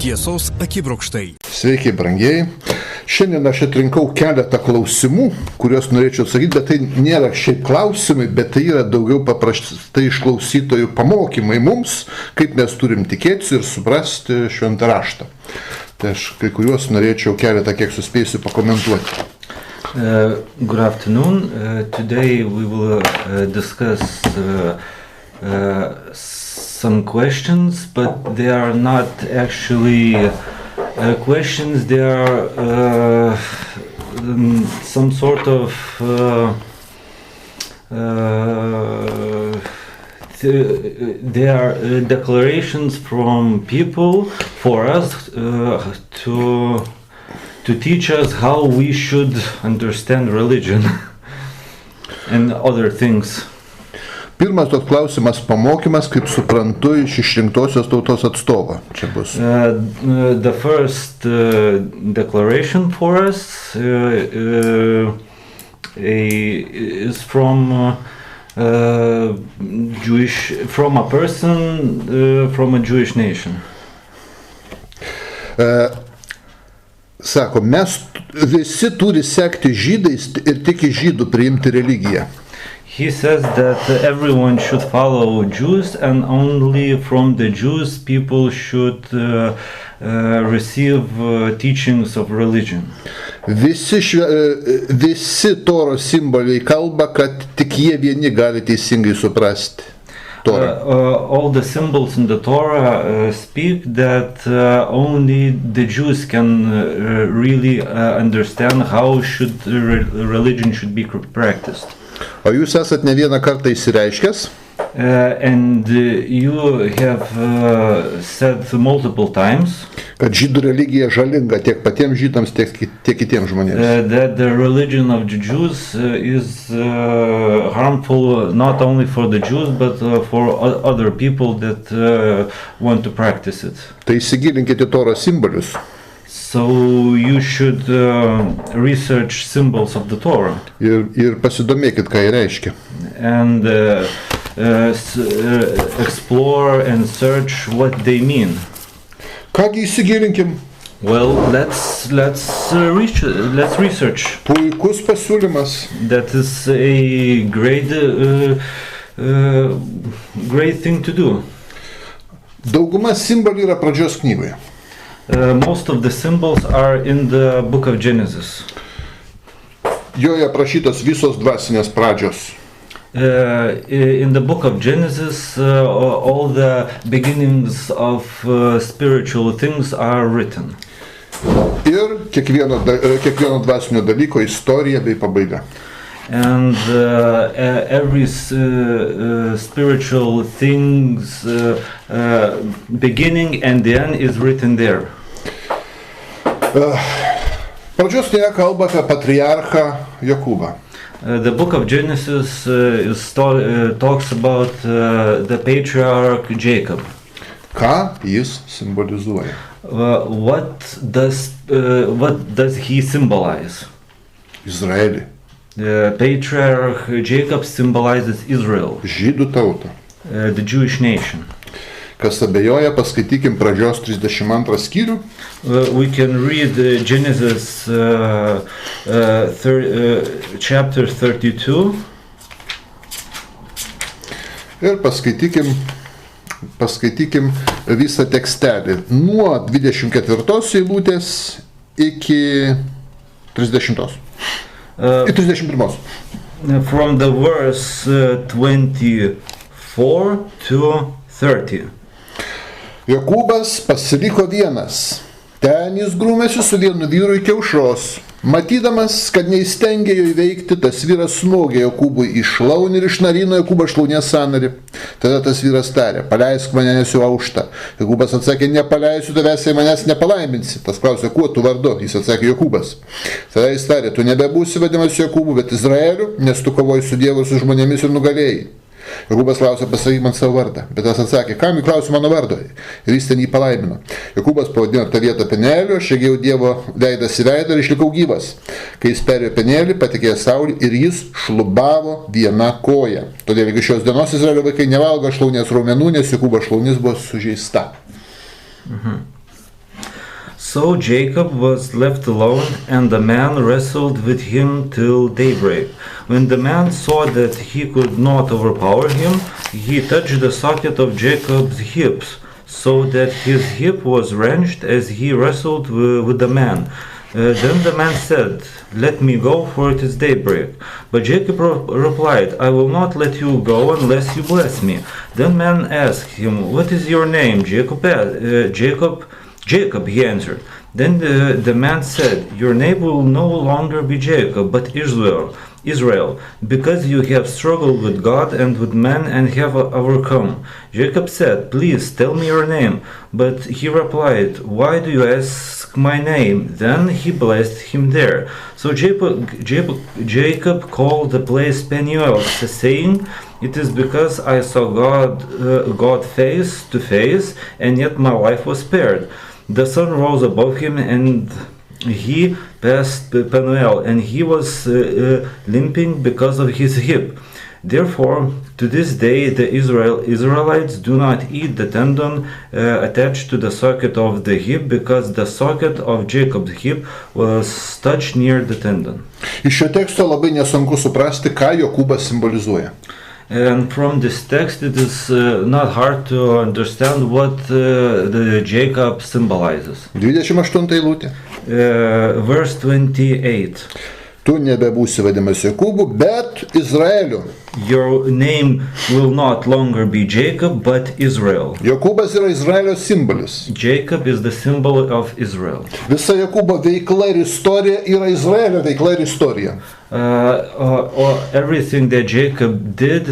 Tiesos akibrokštai. Sveiki, brangieji. Šiandien aš atrinkau keletą klausimų, kuriuos norėčiau atsakyti, bet tai nėra šiaip klausimai, bet tai yra daugiau paprastai iš klausytojų pamokymai mums, kaip mes turim tikėtis ir suprasti šventą raštą. Tai aš kai kuriuos norėčiau keletą, kiek suspėsiu, pakomentuoti. Good afternoon. Today we will discuss some questions, but they are not actually questions. They are some sort of they are declarations from people for us to teach us how we should understand religion and other things. Pirmas toks klausimas pamokymas, kaip suprantu, iš išrinktosios tautos atstovo. Čia bus. The first declaration for us is from from a person from a Jewish nation. Sako, mes visi turi sekti žydais ir tik iš žydų priimti religiją. He says that everyone should follow Jews and only from the Jews people should receive teachings of religion. Visi Toros simboliai kalba, kad tik jie vieni gali teisingai suprasti Torah. All the symbols in the Torah speak that only the Jews can really understand how should religion should be practiced. O jūs esat ne vieną kartą įsireiškęs? And you have said multiple times kad žydų religija žalinga tiek patiems žydams, tiek kitiems žmonėms. That the religion of the Jews is harmful not only for the Jews but for other people that want to practice it. Tai įsigilinkite Toros simbolius. So you should research symbols of the Torah. Ir pasidomėkit, ką jie reiškia. And explore and search what they mean. Kągi įsigilinkim? Well, let's research. Puikus pasiūlymas. That is a great thing to do. Dauguma simbolių yra pradžios knygoje. Most of the symbols are in the book of Genesis. Joje aprašytos visos dvasinės pradžios. In the book of Genesis, all the beginnings of spiritual things are written. Ir kiekvieno dvasinio dalyko istorija bei pabaiga. And every spiritual thing's beginning and the end is written there. Pradžios knyga kalba apie patriarchą Jokūbą. The book of Genesis talks about the patriarch Jacob. Ką jis simbolizuoja? What does he symbolize? Izraelį. The patriarch Jacob symbolizes Israel. Žydų tautą. The Jewish nation. Kas abejoja, paskaitykim pradžios 32 skyrių. We can read Genesis chapter 32. Ir paskaitykim visą tekstelį. Nuo 24 eilutės iki 30. Į 31. From the verse 24 to 30. Jokūbas pasiliko vienas. Ten jis grūmėsi su vienu vyru iki aušros. Matydamas, kad neįstengė jo įveikti, tas vyras smogė Jokūbui į šlaunį ir išnarino Jokūbo šlaunies sąnarį. Tada tas vyras tarė, paleisk mane, nes jau aušta. Jokūbas atsakė, nepaleisiu tavęs, jei manęs nepalaiminsi. Tas klausė, kuo tu vardu? Jis atsakė, Jokūbas. Tada jis tarė, tu nebebūsi vadinamas Jokūbu, bet Izraeliu, nes tu kovoji su Dievu ir su žmonėmis ir nugalėjai. Jokūbas klausė, pasakyk man savo vardą, bet tas atsakė, kam įklausiu mano vardo? Ir jis ten jį palaimino. Jokūbas pavadino tą vietą Peneliu, aš regėjau Dievo veidas į veidą ir išlikau gyvas. Kai jis perėjo Penelį, patikėjo saulį ir jis šlubavo viena koja. Todėl iki šios dienos Izraelio vaikai nevalgo šlaunies raumenų, nes Jokūbo šlaunis buvo sužeista. Mhm. So Jacob was left alone, and the man wrestled with him till daybreak. When the man saw that he could not overpower him, he touched the socket of Jacob's hips, so that his hip was wrenched as he wrestled with the man. Then the man said, "Let me go, for it is daybreak." But Jacob replied, "I will not let you go unless you bless me." Then man asked him, "What is your name?" Jacob, he answered. Then the man said, "Your name will no longer be Jacob, but Israel, because you have struggled with God and with men and have overcome." Jacob said, "Please tell me your name." But he replied, "Why do you ask my name?" Then he blessed him there. So Jacob called the place Peniel, saying, "It is because I saw God face to face, and yet my life was spared." The sun rose above him, and he passed Peniel, and he was limping because of his hip. Therefore, to this day, the Israelites do not eat the tendon attached to the socket of the hip, because the socket of Jacob's hip was touched near the tendon. Iš šio teksto labai nesunku suprasti, ką Jokūbas simbolizuoja. And from this text, it is not hard to understand what the Jacob symbolizes. 28 eilutė. Verse 28. Tu nebebūsi vadinamas Jokūbu, bet Izraeliu. Your name will not longer be Jacob, but Israel. Jokūbas yra Izraelio simbolis. Jacob is the symbol of Israel. Visa Jokūbo veikla ir istorija yra Izraelio veikla ir istorija. Everything that Jacob did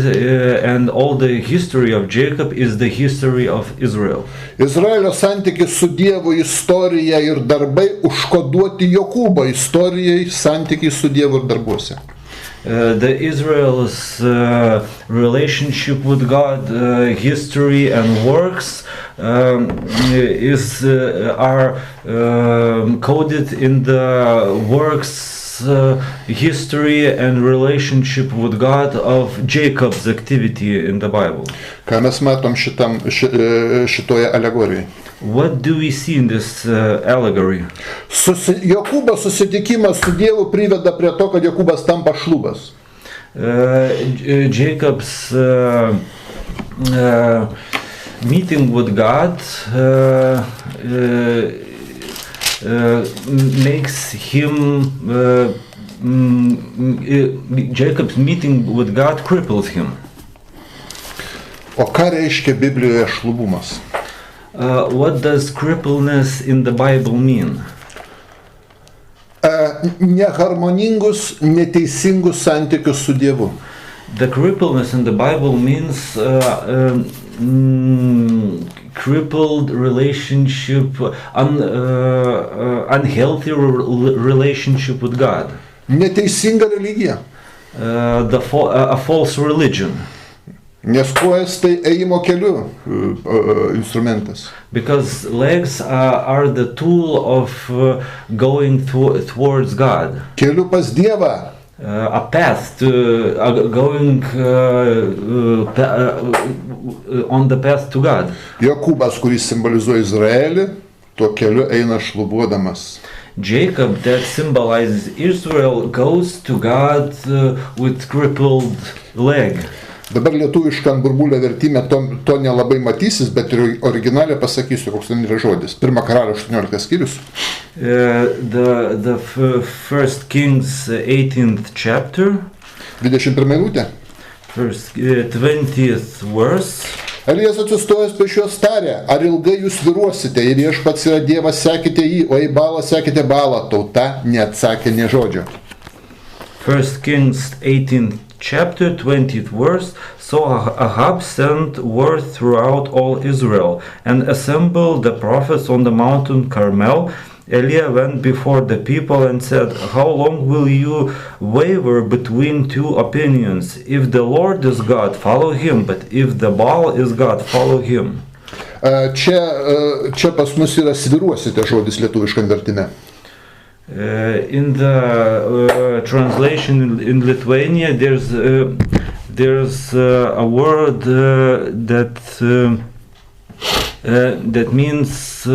and all the history of Jacob is the history of Israel. Izraelio santykis su Dievu istorija ir darbai užkoduoti Jokūbo istorijai santykiai su Dievu ir darbuose. The Israel's relationship with God, history and works are coded in the works, history and relationship with God of Jacob's activity in the Bible. Ką mes matom šitoje alegorijoje? What do we see in this allegory? Jokūbo susitikimas su Dievu priveda prie to, kad Jokūbas tampa šlubas. Jacob's meeting with God makes him Jacob's meeting with God cripples him. O ką reiškia Biblijoje šlubumas? What does crippleness in the Bible mean? Neharmoningus, neteisingus santykius su Dievu. The crippleness in the Bible means crippled relationship, unhealthy relationship with God. Neteisinga religija. A false religion. Nes kojas tai ėjimo keliu instrumentas. Because legs are the tool of going towards God. Keliu pas Dievą. A path to going on the path to God. Jokūbas, kuris simbolizuoja Izraelį, tuo keliu eina šlubuodamas. Jacob, that symbolizes Israel, goes to God with crippled leg. Dabar lietuviškam burbulio vertime to nelabai matysis, bet ir originaliai pasakysiu, koks ten yra žodis. 1 Karalių 18 skyrius. The First Kings 18th chapter. 21 eilutė. 20th verse. Elijas atsistojęs prieš juos tarė, ar ilgai jūs svyruosite, ir viešpats yra Dievas, sekite jį, o į Balą sekite Balą. Tauta neatsakė nė žodžio. First Kings 18th chapter 20th verse. So Ahab sent word throughout all Israel and assembled the prophets on the mountain Carmel. Eliah went before the people and said, "How long will you waver between two opinions? If the Lord is God, follow him, but if the Baal is God, follow him." Čia pas mus yra svyruosite žodis lietuviškam vertime. In the translation in Lithuania, there's a word that means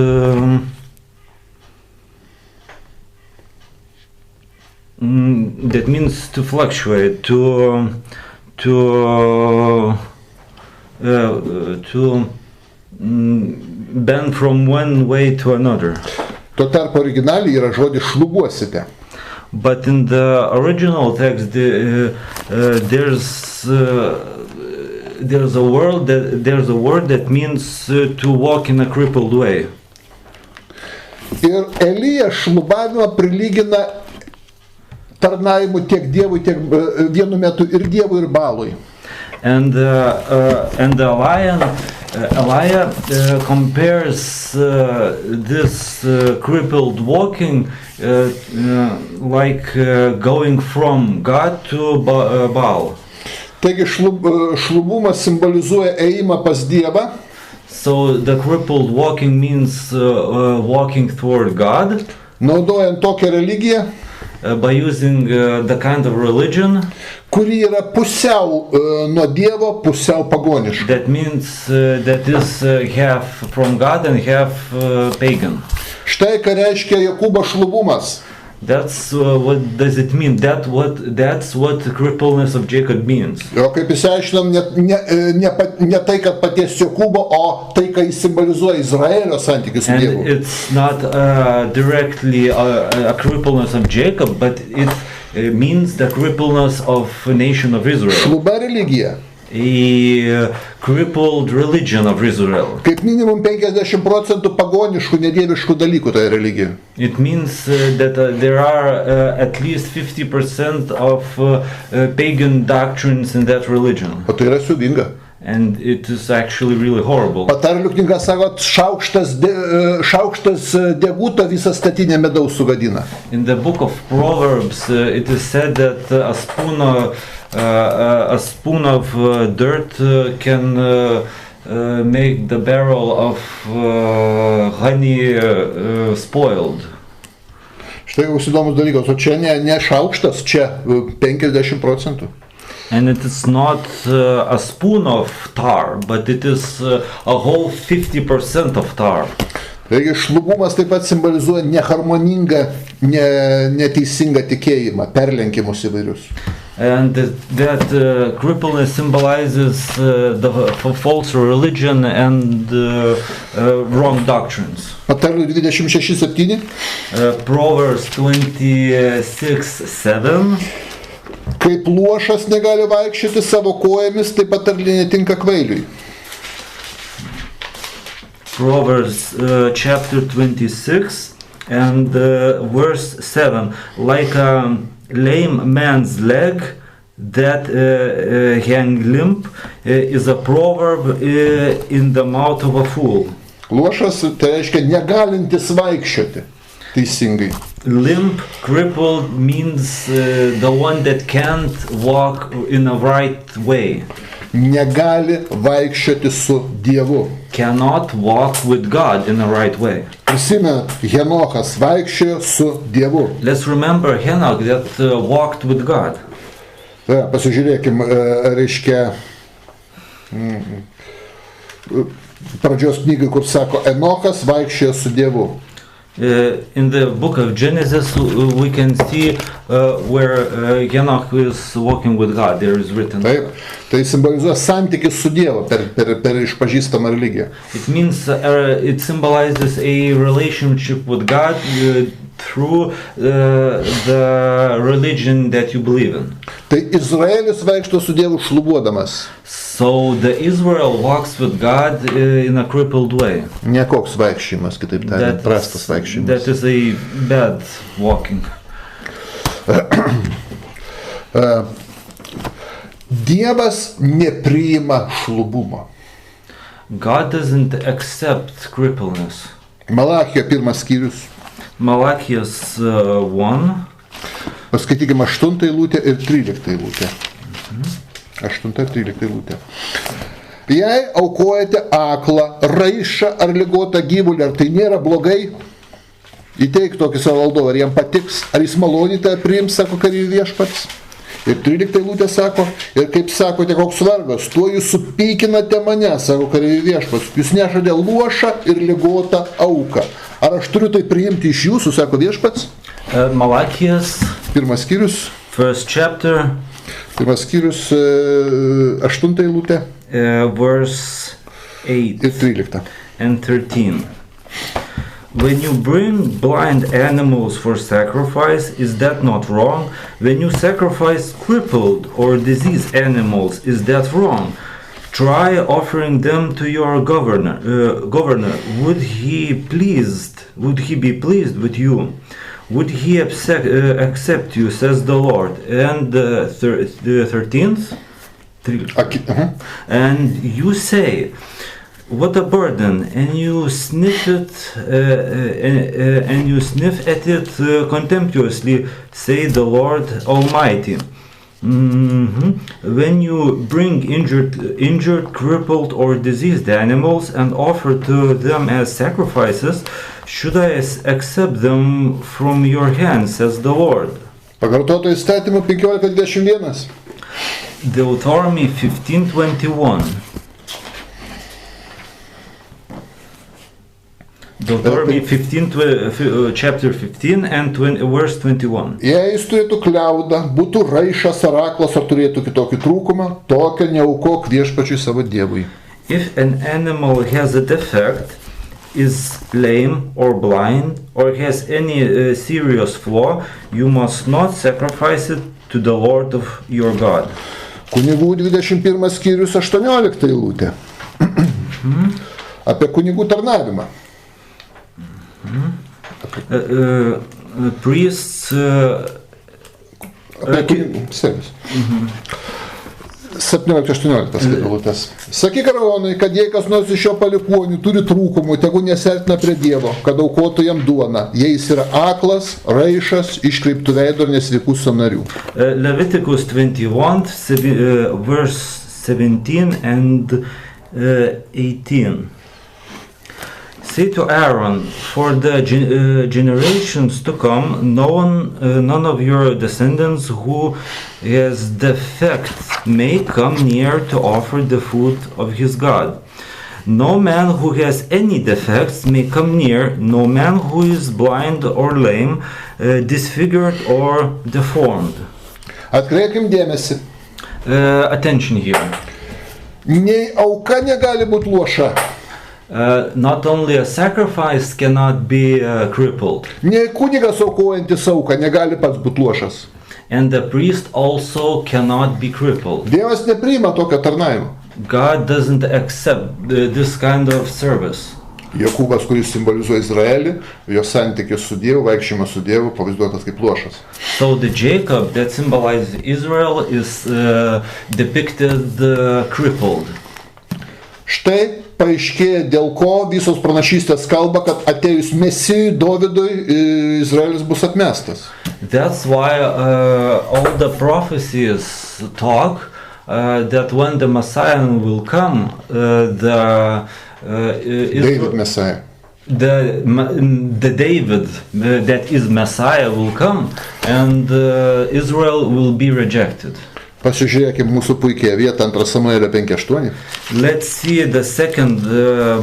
That means to fluctuate, bend from one way to another. Tuo tarpu originaliai yra žodis šlubuosite. But in the original text, there's a word that means to walk in a crippled way. Ir Elija šlubavimą prilygina tarnavimu tiek Dievui, tiek vienu metu ir Dievui, ir Balui. And Elijah compares this crippled walking like going from God to Baal. Taigi šlubumas simbolizuoja ėjimą pas Dievą. So the crippled walking means walking toward God. Naudojant tokią religiją, by using the kind of religion, kuri yra pusiau nuo Dievo, pusiau pagoniška. That means that is half from God and half pagan. Štai ką reiškia Jokūbo šlubumas. That's what does it mean? That's what the crippleness of Jacob means. O kaip išsiaiškinom, ne tai, kad paties Jokūbo, o tai, ką jis simbolizuoja Izraelio santykius su Dievu. And it's not directly a crippleness of Jacob, but it means the crippleness of a nation of Israel. Šluba religija. A crippled religion of Israel. Kaip minimum 50% pagoniškų nedieviškų dalykų toje religijoje. It means that there are at least 50% of pagan doctrines in that religion. O tai yra siubinga. And it is actually really horrible. Patarlių knyga sako, šaukštas deguto visą statinę medaus sugadina. In the book of Proverbs, it is said that a spoon of dirt can make the barrel of honey spoiled. Štai jau įdomus dalykas, o čia ne šaukštas, čia 50%. And it is not a spoon of tar, but it is a whole 50% of tar. Taigi šlubumas taip pat simbolizuoja neharmoningą, neteisingą tikėjimą, perlenkimus įvairius. And that crippleness symbolizes the false religion and wrong doctrines. Patarlių 26:7. Proverbs 26:7. Kaip luošas negali vaikščioti savo kojomis, taip patarlė netinka kvailiui. Proverbs chapter 26 and verse 7. Like a lame man's leg that hang limp is a proverb in the mouth of a fool. Luošas tai reiškia negalintis vaikščioti teisingai. Limp, crippled means the one that can't walk in a right way. Negali vaikščioti su Dievu. Cannot walk with God in a right way. Prisimena, Henochas vaikščiojo su Dievu. Let's remember Enoch that walked with God. Pasižiūrėkim, reiškia, pradžios knygai, kur sako, Enochas vaikščiojo su Dievu. In the book of Genesis we can see where Enoch is walking with God. There is written. Taip, tai simbolizuoja santykį su Dievu per išpažįstamą religiją. It means it symbolizes a relationship with God through the religion that you believe in. Tai Izraelis vaikšto su Dievu šlubuodamas. So the Israel walks with God in a crippled way. Ne koks vaikščiojimas, kitaip tariant, prastas vaikščiojimas. That is a bad walking. Dievas nepriima šlubumo. God doesn't accept crippleness. Malachijo 1 skyrius. Malachias 1. Paskaitykime 8 eilutę ir 13 eilutę. 8 ir 13 eilutė. Jei aukojate aklą, raišą ar ligotą gyvulį, ar tai nėra blogai, įteik tokį savo valdovą, ar jam patiks, ar jis maloniai tai priims, sako kareivių viešpats. Ir 13 eilutė sako, ir kaip sakote, koks vargas, tuo jūs supykinate mane, sako kareivių viešpats, jūs nešate luošą ir ligotą auką. Ar aš turiu tai priimti iš jūsų, sako viešpats? Malachias, pirmas skyrius, first chapter, 8 eilutė verse 8 ir 13. and 13. When you bring blind animals for sacrifice, is that not wrong? When you sacrifice crippled or diseased animals, is that wrong? Try offering them to your governor. Would he be pleased with you? Would he accept you, says the Lord? And the 13th? And you say, what a burden, and you sniff at it contemptuously, say the Lord Almighty. When you bring injured, crippled, or diseased animals and offer to them as sacrifices, should I accept them from your hand, says the Lord? Pakartoto įstatymų 15:21. Deuteronomy 15:21. Deuteronomy 15, chapter 15 and verse 21. Jei jis turėtų kliaudą, būtų raišas ar aklas, ar turėtų kitokį trūkumą, tokio neaukok viešpačiui savo Dievui. If an animal has a defect, is lame or blind, or has any serious flaw, you must not sacrifice it to the Lord of your God. Kunigų 21 skyrius 18 eilutė. Apie kunigų tarnavimą. Priests apie kunigų servius. 17-18 eilutės. Sakyk Aronui, kad jei kas nors iš jo palikuonių turi trūkumų, tegu nesertina prie Dievo, kad aukotų jam duoną, jei jis yra aklas, raišas, iškreiptų veido ir nesveikų sąnarių. Leviticus 21, verse 17 and 18. Say to Aaron, for the generations to come, none of your descendants who has defects may come near to offer the food of his God. No man who has any defects may come near, no man who is blind or lame, disfigured or deformed. Atkreipkim dėmesį. Attention here. Nei auka negali būti luoša. Not only a sacrifice cannot be crippled. Nei kunigas aukojantis auką negali pats būti luošas. And the priest also cannot be crippled. Dievas nepriima tokio tarnavimo. God doesn't accept this kind of service. Jokūbas, kuris simbolizuoja Izraelį, jo santykis su Dievu, vaikščiojimas su Dievu pavaizduotas kaip luošas. So the Jacob that symbolizes Israel is depicted crippled. Štai paaiškėja, dėl ko visos pranašystės kalba, kad atėjus Mesijui Dovidui Izraelis bus atmestas. That's why all the prophecies talk that when the Messiah will come, David Messiah. The David that is Messiah will come, and Israel will be rejected. Pasižiūrėkime mūsų puikiai vietą 2 Samuelio 5:8. Let's see the second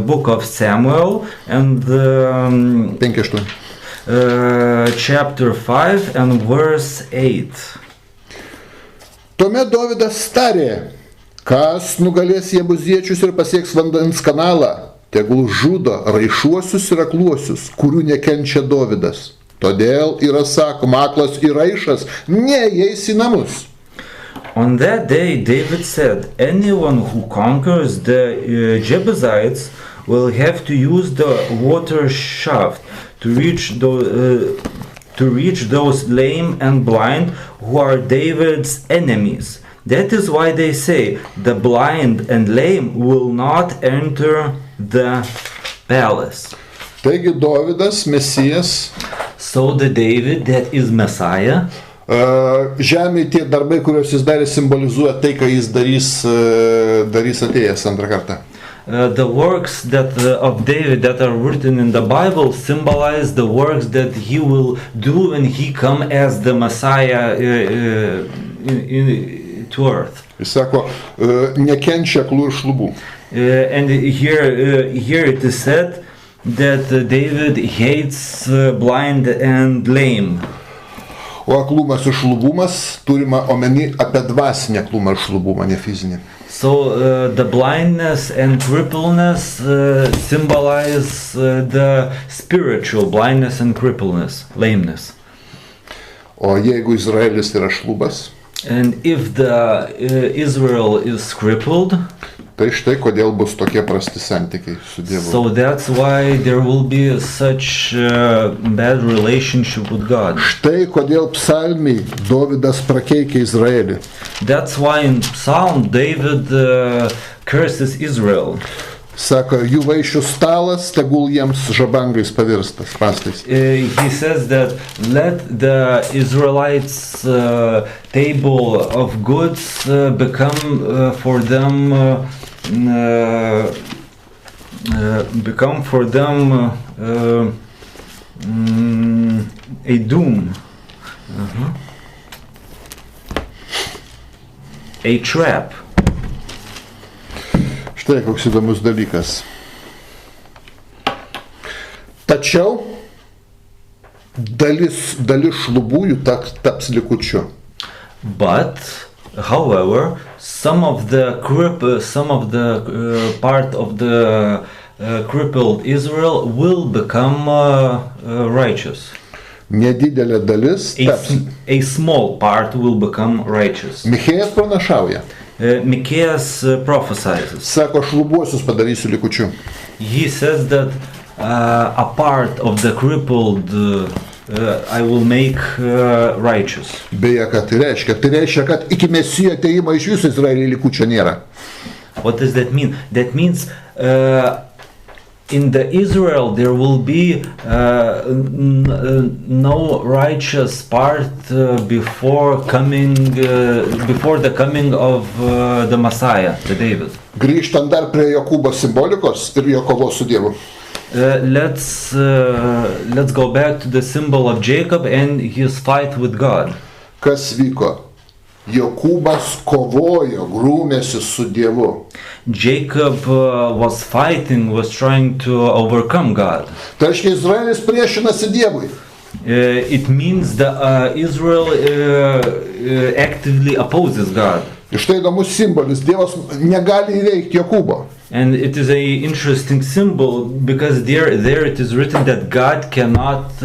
book of Samuel and 5:8. Chapter 5 and verse 8. Tuomet Dovydas tarė, kas nugalės jebuziečius ir pasieks vandens kanalą, tegul žudo raišuosius ir akluosius, kurių nekenčia Dovydas. Todėl yra sakoma, aklas ir raišas neįeis į namus. On that day, David said, anyone who conquers the Jebusites will have to use the water shaft to reach those lame and blind who are David's enemies. That is why they say, the blind and lame will not enter the palace. Taigi Dovydas, Mesijas, So the David that is Messiah, žemėje tie darbai, kuriuos jis darė, simbolizuoja tai, ką jis darys atėjęs antrą kartą. The works of David that are written in the Bible symbolize the works that he will do when he come as the Messiah to earth. Jis sako, nekenčia aklų ir šlubų. And here it is said that David hates blind and lame. O aklumas ir šlubumas turima omeny apie dvasinę aklumą ir šlubumą, ne fizinį. So the blindness and crippleness symbolize the spiritual blindness and crippleness, lameness. O jeigu Izraelis yra šlubas, And if the Israel is crippled, tai štai kodėl bus tokie prasti santykiai su Dievu. so that's why there will be such bad relationship with God. Štai kodėl psalmiai Dovydas prakeikė Izraelį. That's why in Psalm David curses Israel. Sako, jų vaišių stalas tegul jiems žabangais pavirstas, pastais. He says that let the Israelites' table of goods become for them a doom, a trap. Štai koks įdomus dalykas. Tačiau dalis šlubųjų taps likučiu. But, however, some of the part of the crippled Israel will become righteous. Nedidelė dalis taps. A small part will become righteous. Michėjas pranašauja. Michėjas prophesies. Sako, šlubuosius padarysiu likučiu. He says that a part of the crippled I will make righteous. Beje, ką tai reiškia? Tai reiškia, kad iki Mesijo ateimo iš viso Izraelį likučio nėra. What does that mean? That means in the Israel there will be no righteous part before the coming of the Messiah, the David. Grįžtant dar prie Jokūbo simbolikos ir jo kovos su Dievu. Let's go back to the symbol of Jacob and his fight with God. Kas vyko? Jokūbas kovojo, grūmėsi su Dievu. Jacob was trying to overcome God. Tai reiškia, Izraelis priešinasi Dievui. It means that Israel actively opposes God. Ir štai įdomus simbolis, Dievas negali įveikti Jokūbo. And it is a interesting symbol because there it is written that God cannot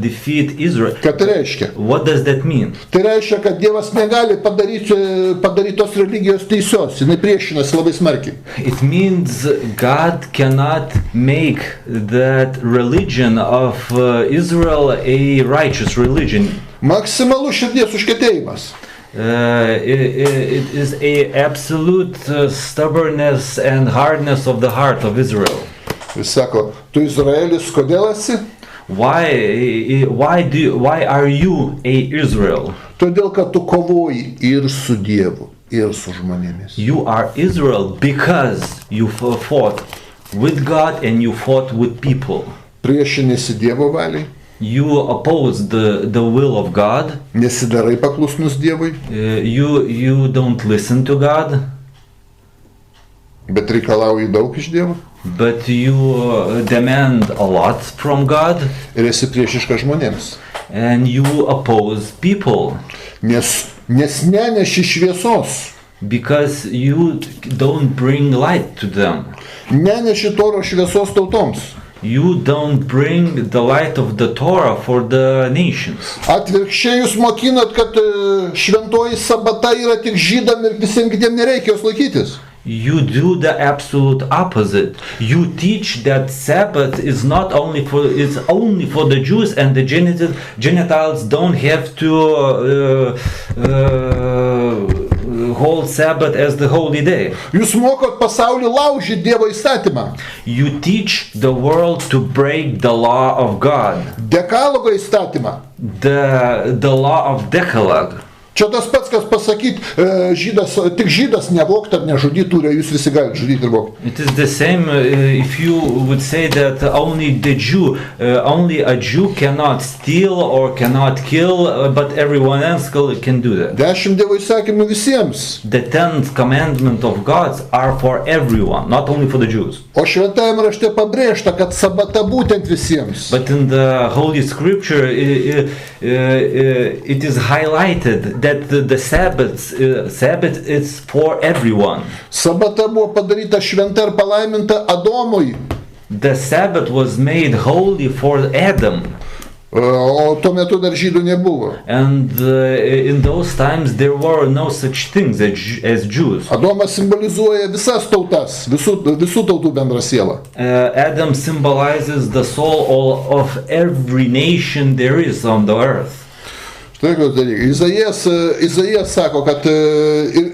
defeat Israel. Ką tai reiškia? What does that mean? Tai reiškia, kad Dievas negali padaryti tos religijos teisios, jinai priešinasi labai smarkiai. It means God cannot make that religion of Israel a righteous religion. Maksimalus širdies užkietėjimas. It is a absolute stubbornness and hardness of the heart of Israel. Jis sako, tu Izraelis, kodėl esi? Why are you a Israel? Todėl, kad tu kovoji ir su Dievu, ir su žmonėmis. You are Israel because you fought with God and you fought with people. Priešinėsi Dievo valiai. You oppose the will of God. Nesidarai paklusnus Dievui. You don't listen to God. Bet reikalauji daug iš Dievo. But you demand a lot from God. Ir esi priešiškas žmonėms. And you oppose people. Nes neneši šviesos. Because you don't bring light to them. Neneši Toros šviesos tautoms. You don't bring the light of the Torah for the nations. Atvirkščiai jūs mokinat, kad šventoji sabata yra tik žydam ir visiems kitiems nereikia jos laikytis. You do the absolute opposite. You teach that Sabbath is only for the Jews and the Gentiles don't have to hold Sabbath as the holy day. Jūs mokot pasaulį laužyti Dievo įstatymą. You teach the world to break the law of God. Dekalogo įstatymą. The law of Decalogue. Čia tas pats, kas pasakyti, tik žydas nevogti ar nežudyti turi, jūs visi galite žudyti ir vogti. It is the same if you would say that only a Jew cannot steal or cannot kill, but everyone else can do that. 10 Dievo įsakymų visiems. The 10th commandment of God are for everyone, not only for the Jews. O šventajame rašte pabrėžta, kad sabata būtent visiems. But in the Holy Scripture, it is highlighted that the Sabbath is for everyone. Sabata buvo padaryta šventa ir palaiminta Adomui. The Sabbath was made holy for Adam. O tuo metu dar žydų nebuvo. And in those times there were no such things as Jews. Adomas simbolizuoja visas tautas, visų tautų bendrą sielą. Adam symbolizes the soul of every nation there is on the earth. Izaijas sako, kad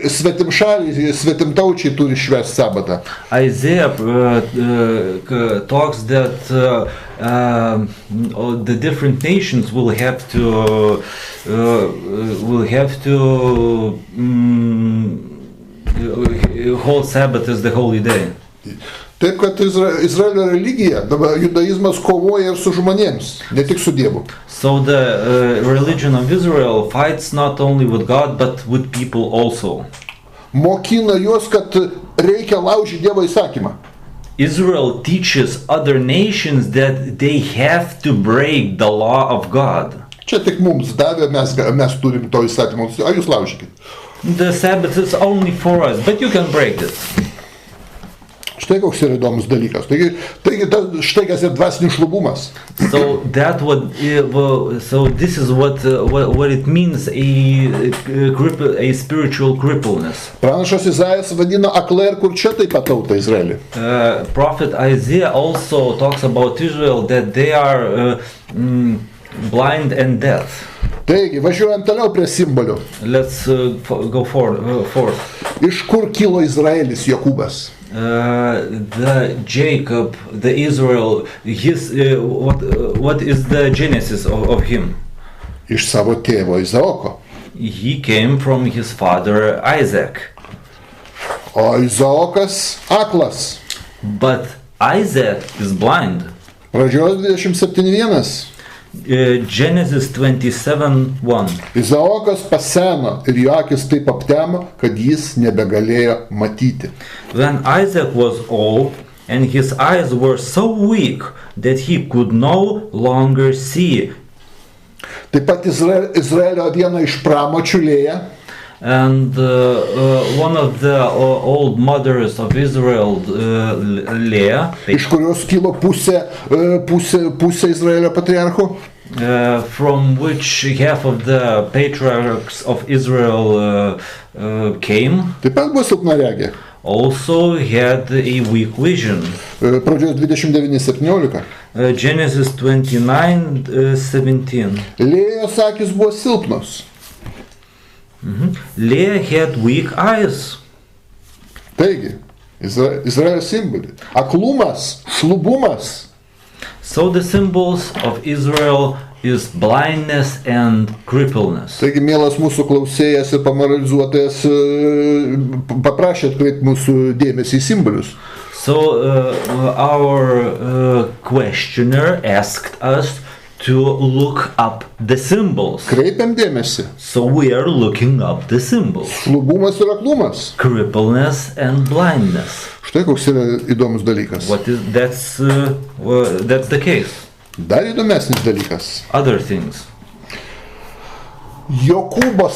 svetimšaliai, svetimtaučiai turi švęsti sabatą. Isaiah talks that the different nations will have to hold Sabbath as the holy day. Taip, kad Izraelio religija, dabar judaizmas kovoja ir su žmonėms, ne tik su Dievu. So the religion of Israel fights not only with God but with people also. Mokina juos, kad reikia laužyti Dievo įsakymą. Israel teaches other nations that they have to break the law of God. Čia tik mums davė, mes turim to įstatymą, o jūs laužykit. The Sabbath is only for us, but you can break it. Štai koks yra įdomus dalykas. Taigi štai kas yra dvasinis šlubumas. So this is what it means a spiritual crippleness. Pranašas Izaijas vadina aklai ir kurčia taip pat tautą Izraelį. Prophet Isaiah also talks about Israel that they are blind and deaf. Taigi, važiuojam toliau prie simbolių. Let's go forth. Iš kur kilo Izraelis, Jokūbas? The Jacob, the Israel, what is the genesis of him? Iš savo tėvo Izaoko. He came from his father Isaac. O Izaokas aklas. But Isaac is blind. Pradžios 27:1. Genesis 27:1. Izaokas paseno ir jo akis taip aptemo, kad jis nebegalėjo matyti. When Isaac was old and his eyes were so weak that he could no longer see. Taip pat Izraelio viena iš pramočių Lėja. And one of the old mothers of Israel, Leah, iš kurios kilo pusė Izraelio patriarchų, from which half of the patriarchs of Israel came, taip pat buvo silpnaregė. Also had a weak vision. Pradžios 29:17. Genesis 29:17. Lėjos akys buvo silpnos. Leah had weak eyes. Taigi, Izraelio simboliai. Aklumas, šlubumas. So the symbols of Israel is blindness and crippleness. Taigi, mielas mūsų klausėjas ir pamoralizuotojas paprašė atkreipti mūsų dėmesį į simbolius. So our questioner asked us to look up the symbols. Kreipiam dėmesį. So we are looking up the symbols. Šlubumas ir aklumas. Crippleness and blindness. Štai koks yra įdomus dalykas. That's the case. Dar įdomesnis dalykas. Other things. Jokūbo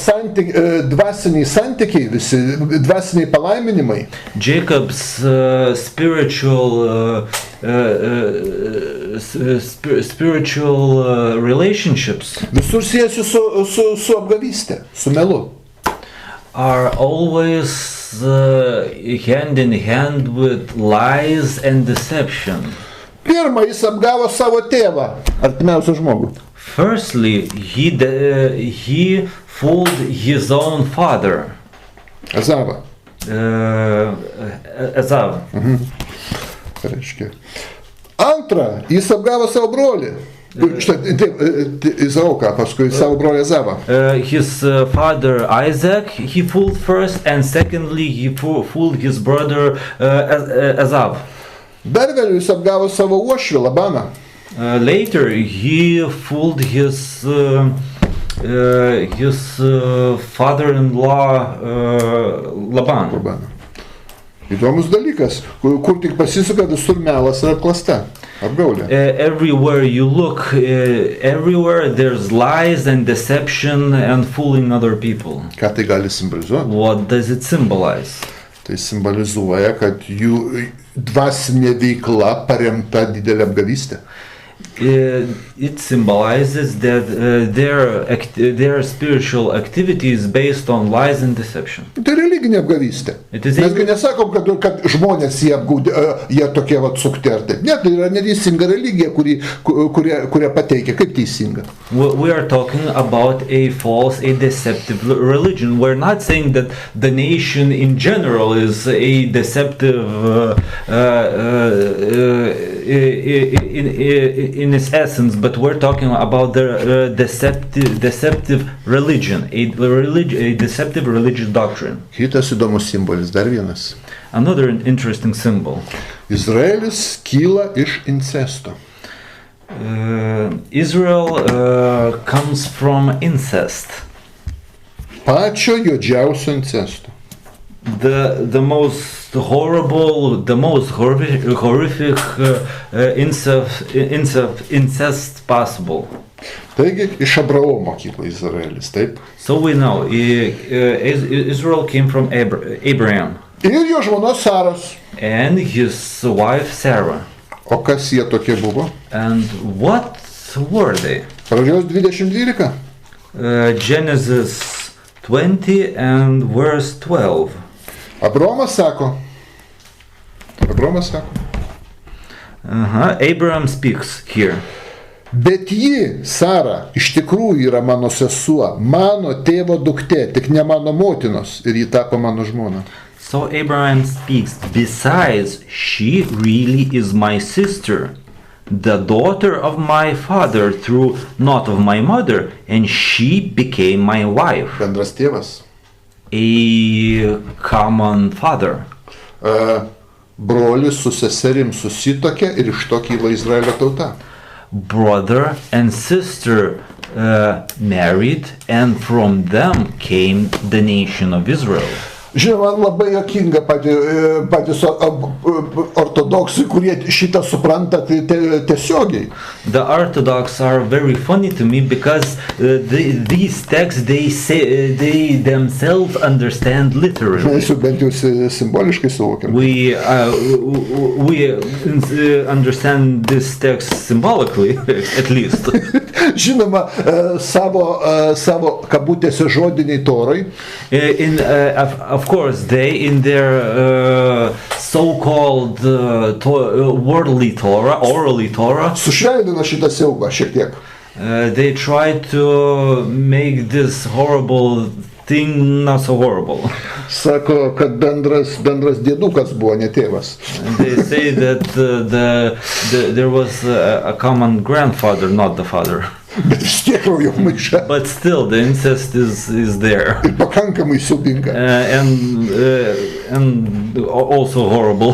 dvasiniai santykiai, visi dvasiniai palaiminimai. Jacob's spiritual relationships. Visur siejasi su apgavystė, su melu. Are always hand in hand with lies and deception. Pirma, jis apgavo savo tėvą, artimiausią žmogų. Firstly, he fooled his own father. Ezavą. Ezavą. Reiškia. Antra, jis apgavo savo brolį, Štai, taip, Izaoką, paskui savo brolį Ezavą. His father Isaac he fooled first, and secondly he fooled his brother Esav. Dar vėliau jis apgavo savo uošvį Labaną. Later he fooled his father-in-law Laban. Įdomus dalykas, kur tik pasisuka, visur melas ir apklasta. Apgaulė. Everywhere you look, everywhere there's lies and deception and fooling other people. Ką tai gali simbolizuoti? What does it symbolize? Tai simbolizuoja, kad jų dvasinė veikla paremta didelė apgavystė. It symbolizes that their spiritual activity is based on lies and deception. Tai religinė apgavystė. Mesgi nesakom, kad žmonės jie tokie sukti ar taip. Ne, tai yra neteisinga religija, kurią pateikia kaip teisinga. We are talking about a false, a deceptive religion. We're not saying that the nation in general is a deceptive in its essence, but we're talking about the deceptive religion, a deceptive religious doctrine. Kitas įdomus simbolis, dar vienas. Another interesting symbol. Izraelis kyla iš incesto. Israel comes from incest. Pačio juodžiausio incesto. The most horrible, the most horrific incest possible. Taigi iš Abraomo kyla Izraelis, taip? So we know Israel came from Abraham. Ir jo žmonos Saros. And his wife Sarah. O kas jie tokie buvo? And what were they? Pradžios 20:12. Genesis 20 and verse 12. Abraomas sako. Abraham speaks here. Bet ji, Sara, iš tikrųjų yra mano sesuo, mano tėvo duktė, tik ne mano motinos, ir ji tapo mano žmona. So Abraham speaks, besides, she really is my sister, the daughter of my father through not of my mother, and she became my wife. Bendras tėvas. A common father. Brolis su seserim susitokė ir iš to kyla Izraelio tauta. Brother and sister married, and from them came the nation of Israel. Žinoma, labai juokinga patys ortodoksai, kurie šitą supranta tiesiogiai. The Orthodox are very funny to me because these texts they themselves understand literally. Mes jau bent jau simboliškai suvokiam. We understand this text symbolically, at least. Žinoma, savo kabutėse žodiniai Torai. Of course, they in their so-called worldly Torah, orally Torah, sušvelnina šitą siaubą šiek tiek. They try to make this horrible thing not so horrible. Sako, kad bendras diedukas buvo, ne tėvas. They say that there was a common grandfather, not the father. Bet vis tiek kraujo maiša. But still, the incest is there. Ir pakankamai siaubinga. And also horrible.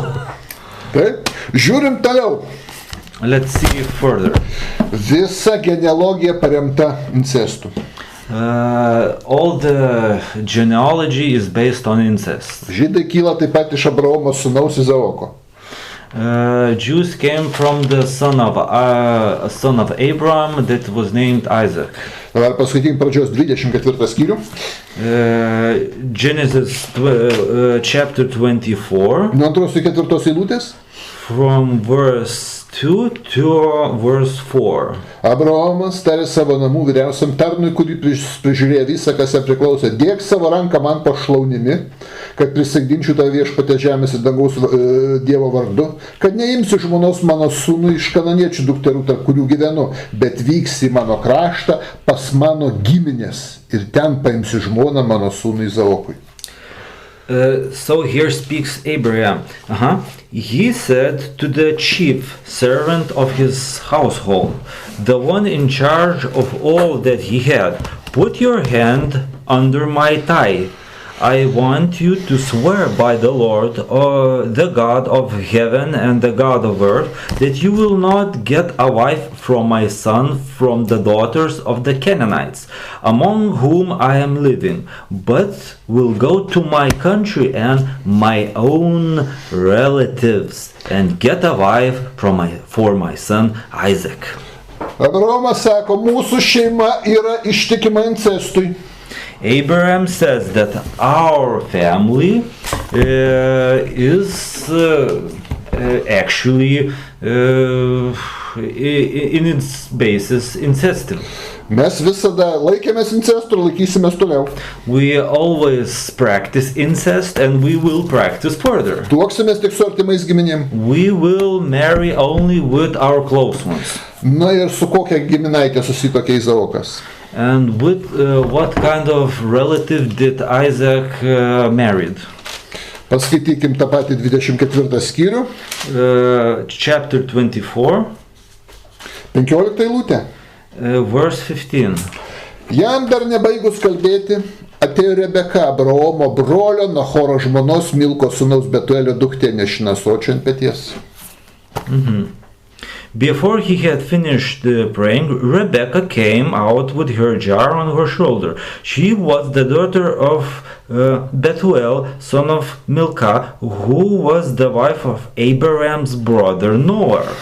Taip, žiūrim toliau. Let's see further. Visa genealogija paremta incestu. All the genealogy is based on incest. Žydai kyla taip pat iš Abraomo sūnaus Izaoko. Jews came from the son of Abraham that was named Isaac. Dabar paskaitim pradžios 24 skyrių. Genesis chapter 24. Nuo 2-4 eilutės. From verse 2 to verse 4. Abraomas tarė savo namų vyriausiam tarnui, kurį prižiūrėjo visą, kas jam priklausė: dėk savo ranką man po šlaunimi, kad prisagdinčiau tave viešpatie žemės ir dangaus Dievo vardu, kad neimsiu žmonos mano sūnų iš kananiečių dukterų, tarp kurių gyvenu, bet vyksi į mano kraštą pas mano giminės ir ten paimsiu žmoną mano sūnui Izaokui. So here speaks Abraham. He said to the chief servant of his household, the one in charge of all that he had, put your hand under my thigh. I want you to swear by the Lord, the God of heaven and the God of earth, that you will not get a wife from my son from the daughters of the Canaanites, among whom I am living, but will go to my country and my own relatives and get a wife for my son Isaac. Abraomas sako, mūsų šeima yra ištikima incestui. Abraham says that our family is actually in its basis incestive. Mes visada laikėmės incesto ir laikysimės toliau. We always practice incest and we will practice further. Tuoksimės tik su artimais giminėm. We will marry only with our close ones. Na ir su kokia giminaitė susituokė Izaokas? And with what kind of relative did Isaac married? Paskaitykim tą patį 24 skyrių. Chapter 24. 15 eilutė. Verse 15. Jam dar nebaigus kalbėti, atėjo Rebeka, Abraomo brolio Nachoro žmonos Milko sūnaus Betuelio duktė nešina ąsočiu ant peties. Before he had finished praying, Rebecca came out with her jar on her shoulder. She was the daughter of Bethuel, son of Milcah, who was the wife of Abraham's brother Noah.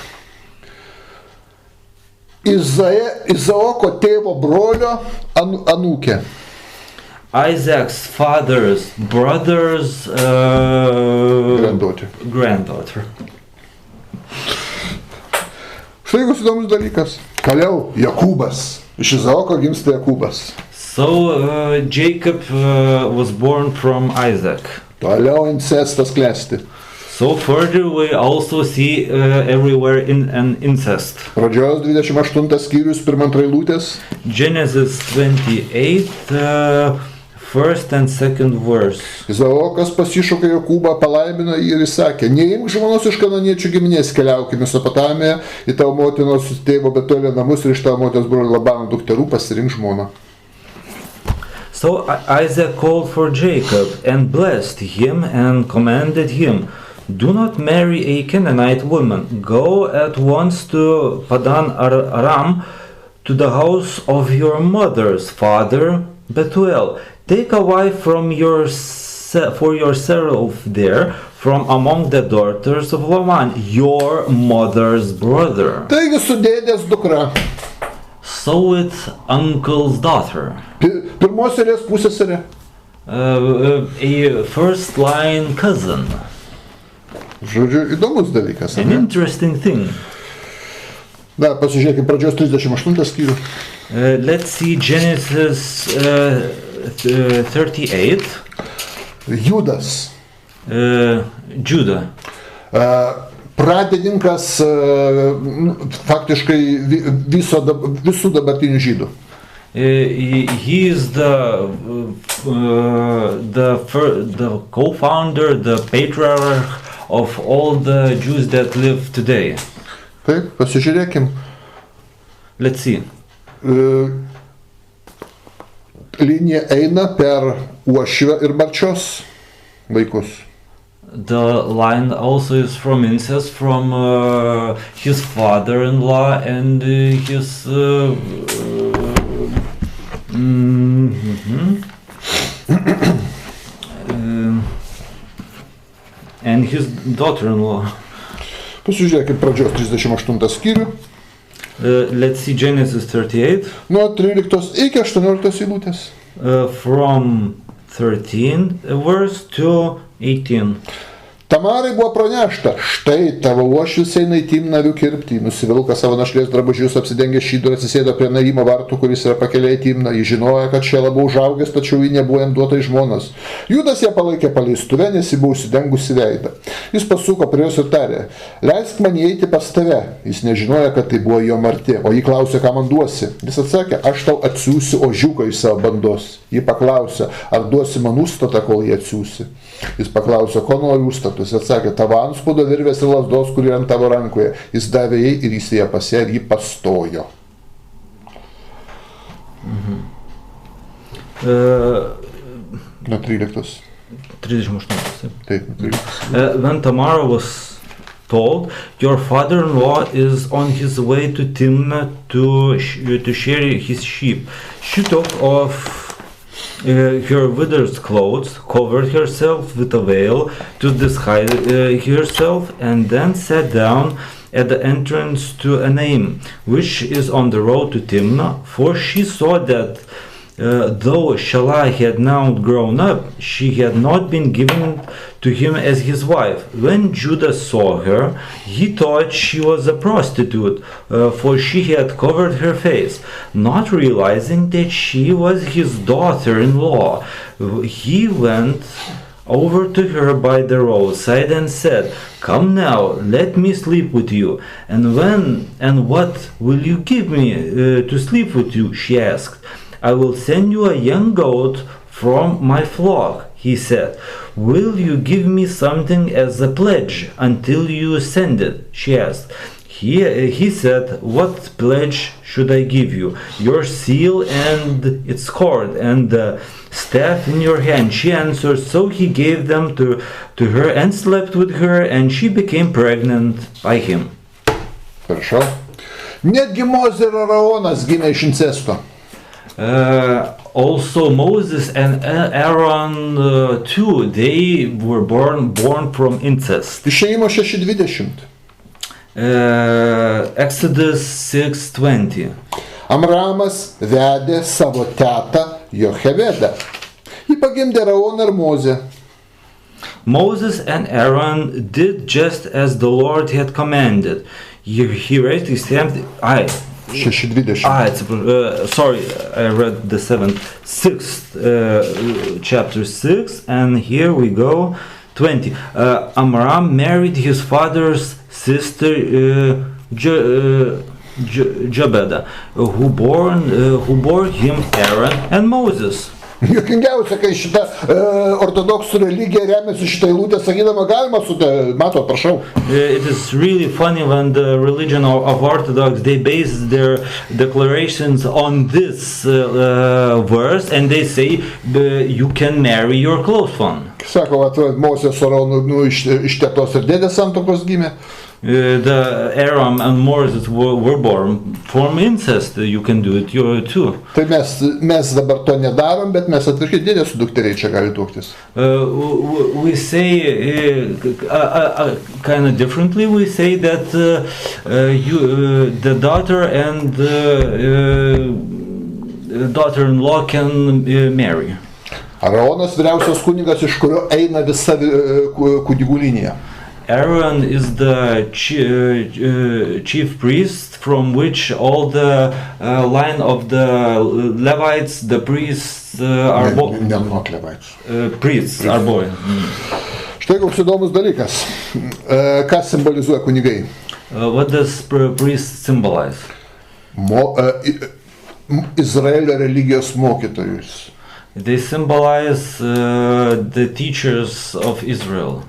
Izaoko tėvo brolio anūkė. Isaac's father's brother's granddaughter. Štai koks įdomus dalykas. Toliau Jokūbas. Iš Izaoko gimsta Jokūbas. So Jacob was born from Isaac. Toliau incestas klesti. So further we also see everywhere an incest. Pradžios 28 skyrius 1-2 eilutės. Genesis 28, first and second verse. Izaokas pasišaukė Jokūbą, palaimino jį ir įsakė, neimk žmonos iš kananiečių giminės, keliaukime Mesopotamiją į tavo motinos tėvo Betuelio namus ir iš tavo motinos brolio Labano dukterų pasirink žmoną. So Isaac called for Jacob and blessed him and commanded him, do not marry a Canaanite woman. Go at once to Padan Aram, to the house of your mother's father Bethuel. Take a wife for yourself there, from among the daughters of Laman, your mother's brother. Taigi su dėdės dukra. So with uncle's daughter. Pirmos eilės pusseserė. A first line cousin. Žodžiu, įdomus dalykas. An interesting thing. Da, pasižiūrėkime pradžios 38 skyrių. Let's see Genesis 38. Judas. Judah. Pradininkas faktiškai visų dabartinių žydų. He is the co-founder, the patriarch of all the Jews that live today. Taip, pasižiūrėkim. Let's see. Linija eina per uošvio ir barčios vaikus. The line also is from incest, from his father-in-law and his and his daughter-in-law. Pasižiūrėkime pradžios 38 skyrių. Let's see Genesis 38. Nuo 13 iki 18 eilutės. From 13 verse to 18. Tamarai buvo pranešta, štai tavo uošvis eina į Timnavių kirptį, nusivilka savo našlės drabužius, apsidengė šydu ir atsisėdo prie Naimo vartų, kuris yra pakelė į Timną. Ji žinojo, kad šia labiau užaugęs, tačiau ji nebuvo jam duota į žmonas. Judas ją palaikė paleistuvę, nes ji buvo užsidengusi veidą. Jis pasuko prie jos ir tarė, leisk man įeiti pas tave. Jis nežinojo, kad tai buvo jo marti, o ji klausė, ką man duosi. Jis atsakė, aš tau atsiųsiu ožiuką iš savo bandos. Ji paklausė, ar duosi man užstatą, kol jį atsiųsi. Jis paklausė, ko nori užstatus. Jis atsakė, tavo antspaudo virvės ir lazdos, kuri ant tavo rankoje. Jis davė jai ir jis ją pasė ir jį pastojo. Nuo 13. 38. Taip, 13. When Tamar was told, your father-in-law is on his way to Timnah to share his sheep, she took off her widow's clothes, covered herself with a veil to disguise herself, and then sat down at the entrance to Enaim, which is on the road to Timnah, for she saw that though Shelah had now grown up, she had not been given to him as his wife. When Judah saw her, he thought she was a prostitute, for she had covered her face, not realizing that she was his daughter-in-law. He went over to her by the roadside and said, "Come now, let me sleep with you." And what will you give me to sleep with you? She asked. "I will send you a young goat from my flock," he said. "Will you give me something as a pledge until you send it?" she asked. He said, "What pledge should I give you?" "Your seal and its cord and the staff in your hand," she answered. So he gave them to her and slept with her, and she became pregnant by him. Prašau. Netgi Mozė ir Aaronas gimė iš incesto. Also Moses and Aaron too, they were born from incest. Išėjimo 6:20. Exodus 6:20. Amramas vedė savo tetą Jochevedą. Ji pagimdė Aaroną ir Mozę. Moses and Aaron did just as the Lord had commanded. He raised his hand. 6:20. Sorry, I read the 6th chapter 6, and here we go, 20. Amram married his father's sister Jochebed, who bore him Aaron and Moses. Juokingiausia, kai šita ortodoksų religija remiasi šitą eilutę, sakydama, galima mato, prašau. It is really funny when the religion of Orthodox, they base their declarations on this verse, and they say you can marry your close one. Sako, Mozė su Aaronu iš tetos ir dėdės santuokos gimė. The Aaron and Moses were born from incest. You can do it too. Tai mes dabar to nedarom, bet mes atvirkščiai dėdės su dukteriai čia gali tuoktis. We say kind of differently. We say that the daughter and daughter-in-law can marry. Aaronas vyriausias kunigas, iš kurio eina visa kunigų linija. Aaron is the chief priest from which all the line of the Levites, the priests are born. Not Levites. Priests are born. Štai koks įdomus dalykas. Ką simbolizuoja kunigai? What does priest symbolize? Izraelio religijos mokytojus. They symbolize the teachers of Israel.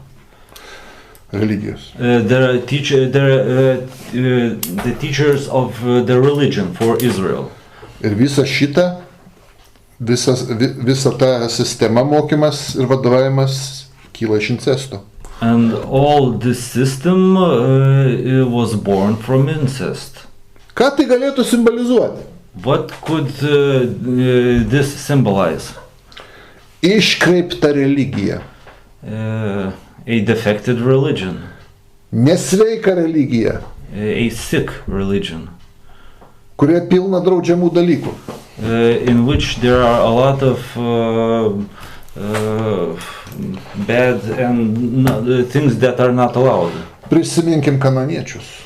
Religijos. The teachers of the religion for Israel. Ir visa ta sistema mokymas ir vadovavimas kyla iš incesto. And all this system was born from incest. Ką tai galėtų simbolizuoti? What could this symbolize? Iškreipta religija. A defected religion. Nesveika religija. A sick religion. Kurioje pilna draudžiamų dalykų. In which there are a lot of bad and things that are not allowed. Prisiminkim kananiečius.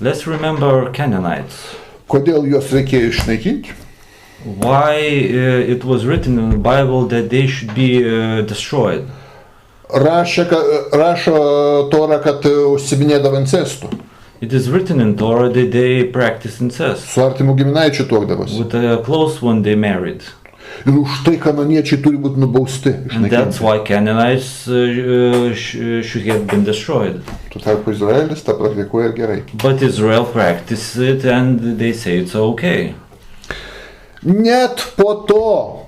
Let's remember Canaanites. Kodėl juos reikėjo išnaikinti? Why it was written in the Bible that they should be destroyed. Rašo Torah, kad užsiminėdavo incestu. It is written in Torah that they practice incest. Su artimu giminaičiu tuokdavosi. With a close one they married. Ir už tai kananiečiai turi būti nubausti. And that's why Canaanites should have been destroyed. Tuo tarpu Izraelis tą praktikuoja gerai. But Israel practiced it and they say it's okay. Net po to,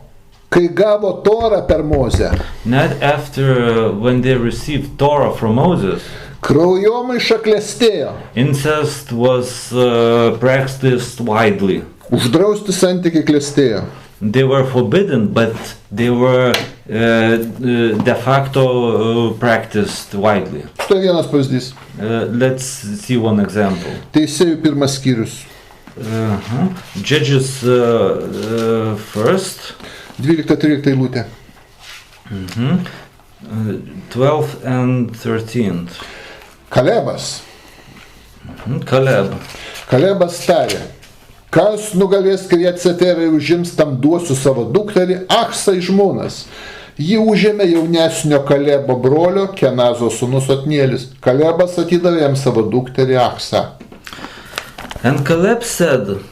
kai gavo Torą per Mozę, Not after when they received Torah from Moses, kraujomaiša klestėjo. incest was practiced widely. Uždrausti santykiai klestėjo. They were forbidden, but they were de facto practiced widely. Štai vienas pavyzdys. Let's see one example. Teisėjų pirmas skyrius. Judges first, 12-13 eilutė. 12 and 13. Kalebas. Caleb. Kalebas tarė, kas nugalės Kirjat-Seterą ir užims, tam duosiu savo dukterį Achsą į žmonas. Ji užėmė jaunesnio Kalebo brolio, Kenazo sūnus Otnielis. Kalebas atidavė jam savo dukterį Achsą. And Caleb said,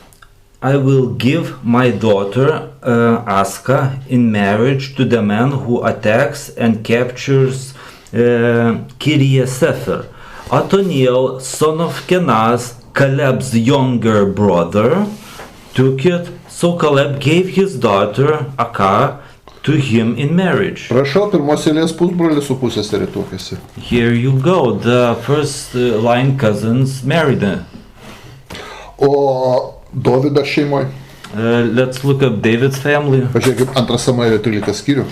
I will give my daughter Aska in marriage to the man who attacks and captures Kirjath-Sefer. Othniel, son of Kenaz, Caleb's younger brother, took it, so Caleb gave his daughter Akah to him in marriage. Prašau, pirmos eilės pusbrolis su pusseserė tuokėsi. Here you go, the first line cousins married them. O Dovydo šeimoje, Let's look up David's family. pažiūrėkime, 2 Samuelio 13 skyrių.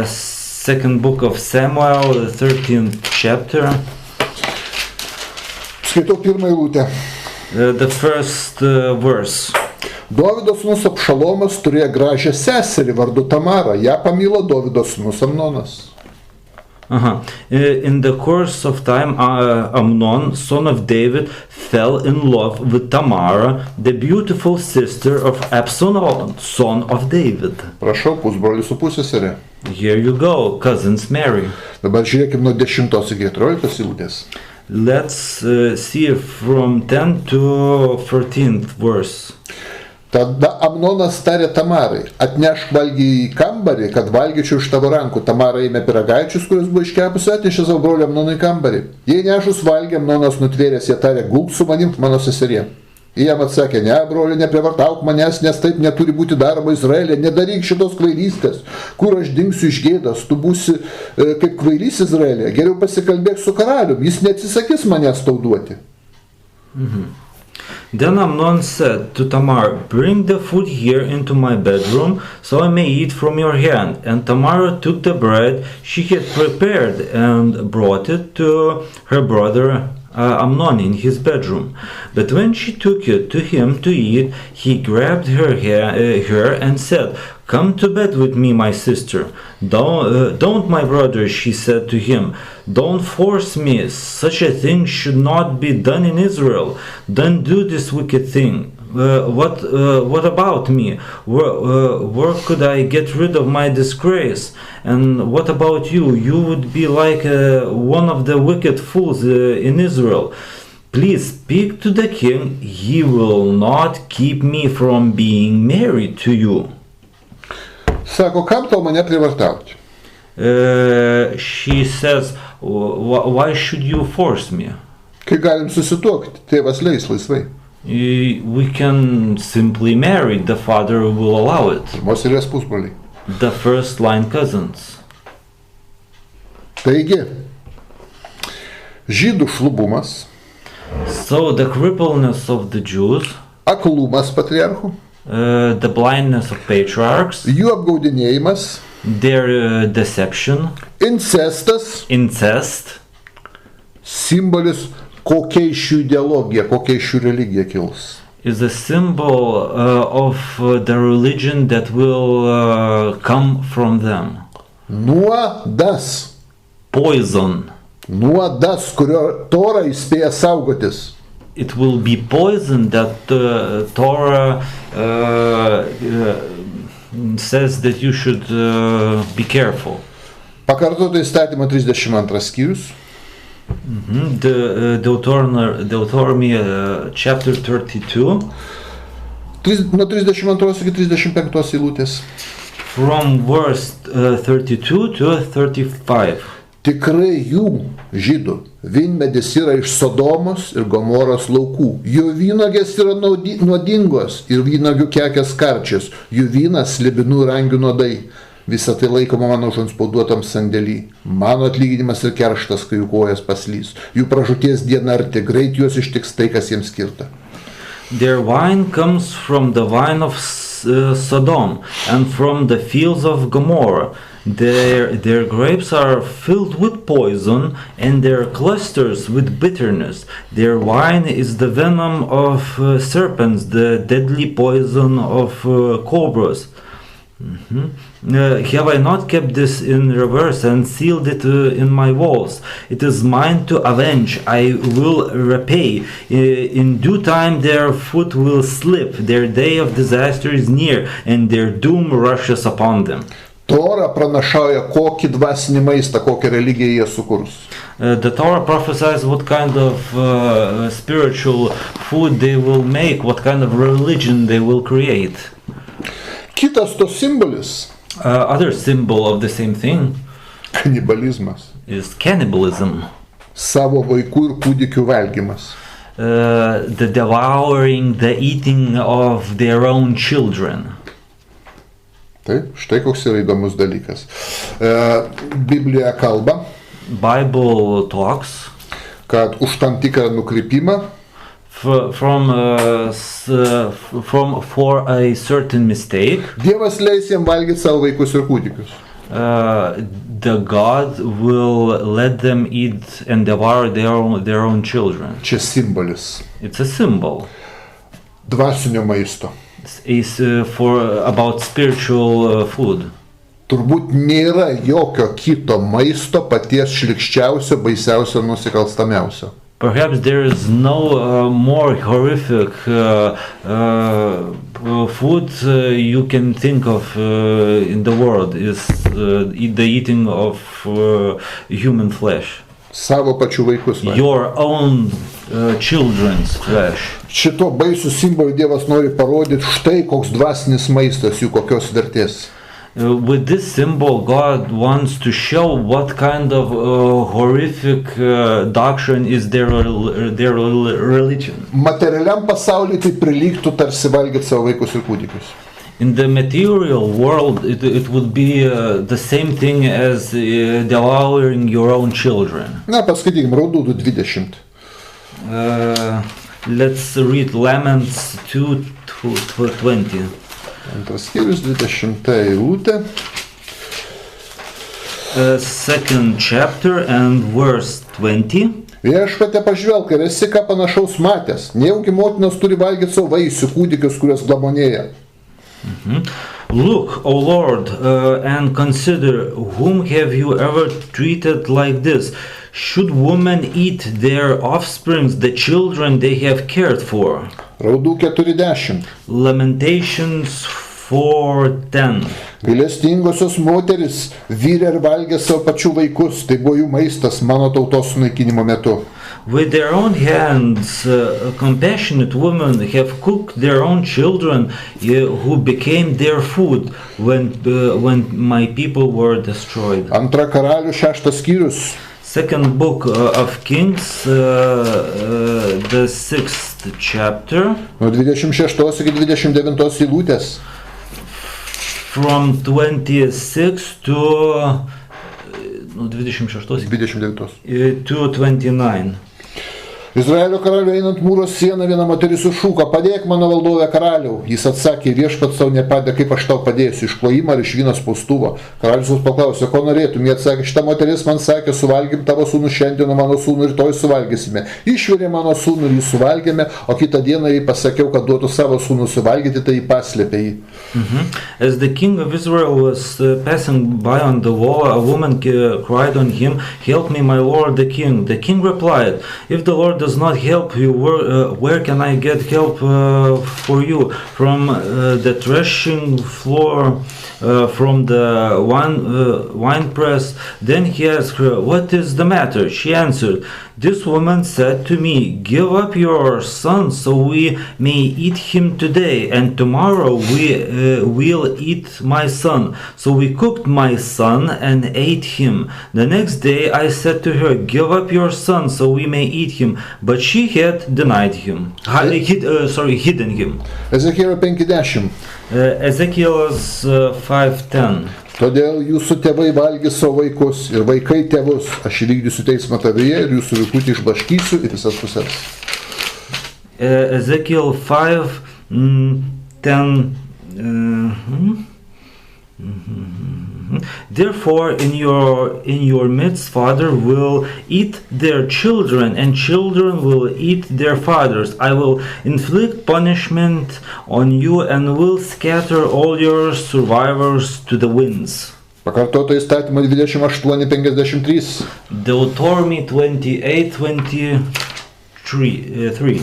Second book of Samuel, the 13th chapter. Skaitau pirmą eilutę. The first verse. Dovydo sūnus Abšalomas turėjo gražią seserį vardu Tamarą. Ją pamilo Dovydo sūnus Amnonas. In the course of time, Amnon, son of David, fell in love with Tamar, the beautiful sister of Absalom, son of David. Prašau, pusbrolis su pusseserė. Here you go, cousins marry. Dabar žiūrėkime nuo 10 iki 14 eilutės. Let's see from 10 to 14th verse. Tada Amnonas tarė Tamarai, atnešk valgį į kambarį, kad valgyčiau iš tavo rankų. Tamara ėmė pyragaičius, kuris buvo iškepusi, atnešė savo brolį Amnonui į kambarį. Jei nešus valgį, Amnonas nutvėręs ją tarė, gulk su manim, mano seserie. Jam atsakė, ne, broli, neprievartauk manęs, nes taip neturi būti daroma Izraelė, nedaryk šitos kvailystės, kur aš dingsiu iš gėdos, tu būsi kaip kvailys Izraelė, geriau pasikalbėk su karalium, jis neatsisakys manęs tau duoti. Then Amnon said to Tamar, bring the food here into my bedroom, so I may eat from your hand. And Tamar took the bread she had prepared and brought it to her brother Amnon in his bedroom. But when she took it to him to eat, he grabbed her and said, come to bed with me, my sister. Don't, my brother, she said to him. Don't force me. Such a thing should not be done in Israel. Don't do this wicked thing. What about me? Where could I get rid of my disgrace? And what about you? You would be like one of the wicked fools in Israel. Please speak to the king. He will not keep me from being married to you. Sako, kam tau mane prievartauti? She says, why should you force me? Kai galim susituokti, tėvas leis laisvai. We can simply marry. The father will allow it. Pirmos eilės pusbroliai. The first line cousins. Taigi, Žydų šlubumas, So the crippleness of the Jews, aklumas patriarchų, the blindness of patriarchs, jų apgaudinėjimas, their deception, incestas, incest, simbolis, kokia iš jų ideologija, kokia iš jų religija kils. is a symbol of the religion that will come from them. Nuodas, Poison. nuodas, kurio Torah įspėja saugotis. It will be poison that Torah says that you should be careful. Pakartoto įstatymo 32 skyrius. The Deuteronomy chapter 32. Nuo 32 iki 35 eilutės. From verse 32 to 35. Tikrai jų, žydų, vynmedis yra iš Sodomos ir Gomoros laukų. Jų vynogės yra nuodingos ir vynogių kekės karčios. Jų vynas slibinų ir angių nuodai. Visą tai laikoma mano užantspauduotam sandėly. Mano atlyginimas ir kerštas, kai jų kojas paslys. Jų pražūties diena arti, greit juos ištiks tai, kas jiems skirta. Their wine comes from the vine of Sodom and from the fields of Gomorrah. Their grapes are filled with poison and their clusters with bitterness. Their wine is the venom of serpents, the deadly poison of cobras. Have I not kept this in reverse and sealed it in my walls? It is mine to avenge. I will repay. In due time their foot will slip. Their day of disaster is near, and their doom rushes upon them. Torah pranašauja, kokį dvasinį maistą, kokią religiją jie sukurs. The Torah prophesies what kind of spiritual food they will make, what kind of religion they will create. Kitas to simbolis. Other symbol of the same thing Kanibalizmas. is cannibalism. Savo vaikų ir kūdikių valgymas. The devouring, the eating of their own children. Taip, štai koks yra įdomus dalykas. Biblija kalba, Bible talks kad už tam tikrą nukrypimą for a certain mistake. Dievas leis jiem valgyti savo vaikus ir kūdikius. The God will let them eat and devour their own children. Čia simbolis It's a symbol. dvasinio maisto. It's about spiritual food. Turbūt nėra jokio kito maisto paties šlykščiausio, baisiausio, nusikalstamiausio. Perhaps there is no more horrific food you can think of in the world is the eating of human flesh. Savo pačių vaikus. Your own children's flesh. Šito baisų simbolių Dievas nori parodyti, štai koks dvasinis maistas, jų kokios vertės. With this symbol, God wants to show what kind of horrific doctrine is their religion. Materialiam pasauliui tai prilygtų tarsi valgyti savo vaikus ir kūdikius. In the material world, it would be the same thing as devouring your own children. Na, paskaitykim, Raudų 20. Let's read Laments 2:20. Antras skyrius, 20 eilutė. Second chapter and verse 20. Viešpatie, pažvelk, ir esi ką panašaus matęs. Nejaugi motinos turi valgyti savo vaisių kūdikius, kurios glamonėja. Look, O Lord, and consider, whom have you ever treated like this? Should women eat their offsprings, the children they have cared for? Raudų 40. Lamentations 4:10. Gailestingosios moteris vyrė ir valgė savo pačių vaikus, tai buvo jų maistas mano tautos sunaikinimo metu. With their own hands, compassionate women have cooked their own children who became their food when my people were destroyed. Antra Karalių 6 skyrius. Second book of Kings, the 6th chapter. Nuo 26 iki 29 eilutės. From 26 to 29. to 29. Izraelio karalių einant mūro sieną viena moteris sušūko, padėk mano valdove karaliau. Jis atsakė, viešpats tau nepadė, kaip aš tau padėsiu, iš klojimą ar iš vyno spaustuvo. Karalius paklausė, ko norėtum. Jie atsakė, šita moteris man sakė, suvalgym tavo sūnų šiandien, mano sūnų rytoj suvalgysime. Išvirė mano sūnų ir jį suvalgėme, o kitą dieną jį pasakiau, kad duotų savo sūnų suvalgyti, tai jį paslėpė jį. As the king of Israel was passing by on the wall, a woman cried on him, help me, my lord the king. The king replied, if the Lord does not help you, where can I get help for you? From the threshing floor, from the wine press? Then he asked her, what is the matter? She answered, This woman said to me, give up your son so we may eat him today, and tomorrow we will eat my son. So we cooked my son and ate him. The next day I said to her, give up your son so we may eat him. But she had denied him, hidden him. Ezekielio 50. Ezekielas 5:10. Todėl jūsų tėvai valgys savo vaikus ir vaikai tėvus. Aš įvykdysiu teismą tavyje ir jūsų vaikutį išblaškysiu į visas puses. Ezekiel 5:10. Therefore in your midst father will eat their children, and children will eat their fathers. I will inflict punishment on you and will scatter all your survivors to the winds. Pakartoto įstatymo 28:53. Deuteronomy 28:23. 53.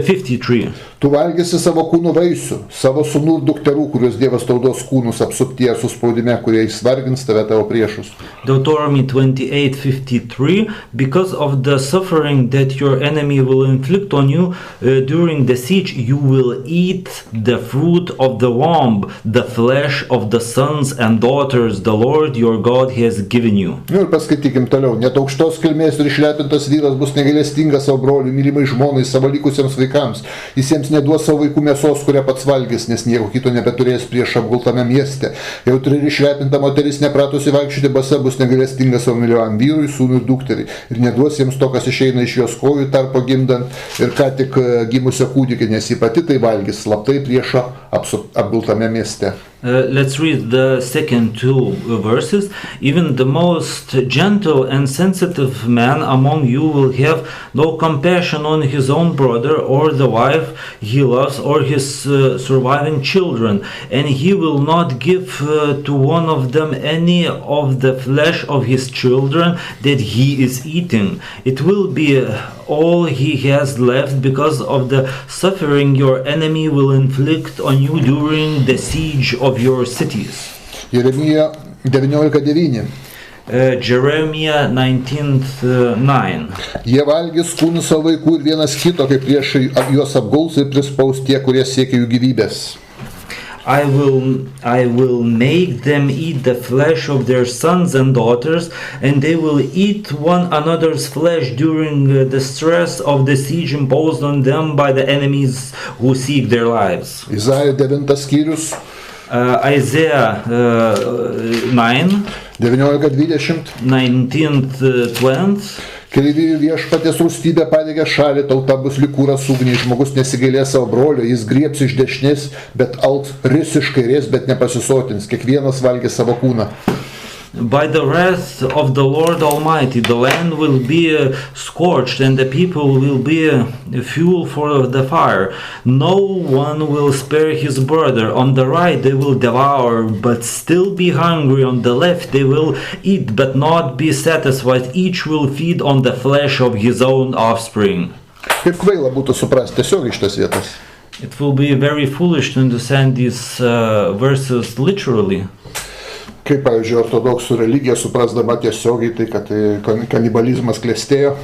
53. Tu valgysi savo kūnų vaisių, savo sūnų ir dukterų, kuriuos Dievas tautos kūnus apsuptie suspaudime, kurie išvargins tave tavo priešus. Deuteronomy 28:53. Because of the suffering that your enemy will inflict on you during the siege, you will eat the fruit of the womb, the flesh of the sons and daughters the Lord your God has given you. Ir paskaitykim toliau. Net aukštos kilmės ir išlepintas vyras bus negailestingas savo broliui, mylimai žmonai, savo likusiems vaikams. Jis jiems neduos savo vaikų mėsos, kurią pats valgys, nes nieko kito nebeturės prieš apgultame mieste. Jautri ir išlepinta moteris nepratusi vaikščioti basa bus negailestinga savo mylimam vyrui, sūnui ir dukteriai. Ir neduos jiems to, kas išeina iš jos kojų tarpo gimdant ir ką tik gimusio kūdikį, nes ji pati tai valgys slaptai priešo apgultame mieste. Let's read the second two verses. Even the most gentle and sensitive man among you will have no compassion on his own brother or the wife he loves or his surviving children, and he will not give to one of them any of the flesh of his children that he is eating. It will be all he has left because of the suffering your enemy will inflict on you during the siege of your cities. Jeremijo 19:9. Jeremiah 19:9. Jie valgys kūnų savo vaikų ir vienas kito, kaip priešai juos apguls ir prispaus tie, kurie siekia jų gyvybės. I will make them eat the flesh of their sons and daughters, and they will eat one another's flesh during the stress of the siege imposed on them by the enemies who seek their lives. Izaijo 9 skyrius. Isaiah 9. 19:20. 19:20. Kareivijų viešpaties rūstybė padegė šalį, tauta bus lyg kūras ugniai, žmogus nesigailės savo brolio, jis griebs iš dešinės, bet alks, ris iš kairės, bet nepasisotins, kiekvienas valgys savo kūną. By the wrath of the Lord Almighty, the land will be scorched and the people will be fuel for the fire. No one will spare his brother. On the right they will devour, but still be hungry. On the left they will eat, but not be satisfied. Each will feed on the flesh of his own offspring. Kaip kvaila būtų suprasti tiesiog iš tas vietas. It will be very foolish to understand these verses literally. Kaip, pavyzdžiui, ortodoksų religija suprasdama tiesiogiai tai, kad kanibalizmas klestėjo.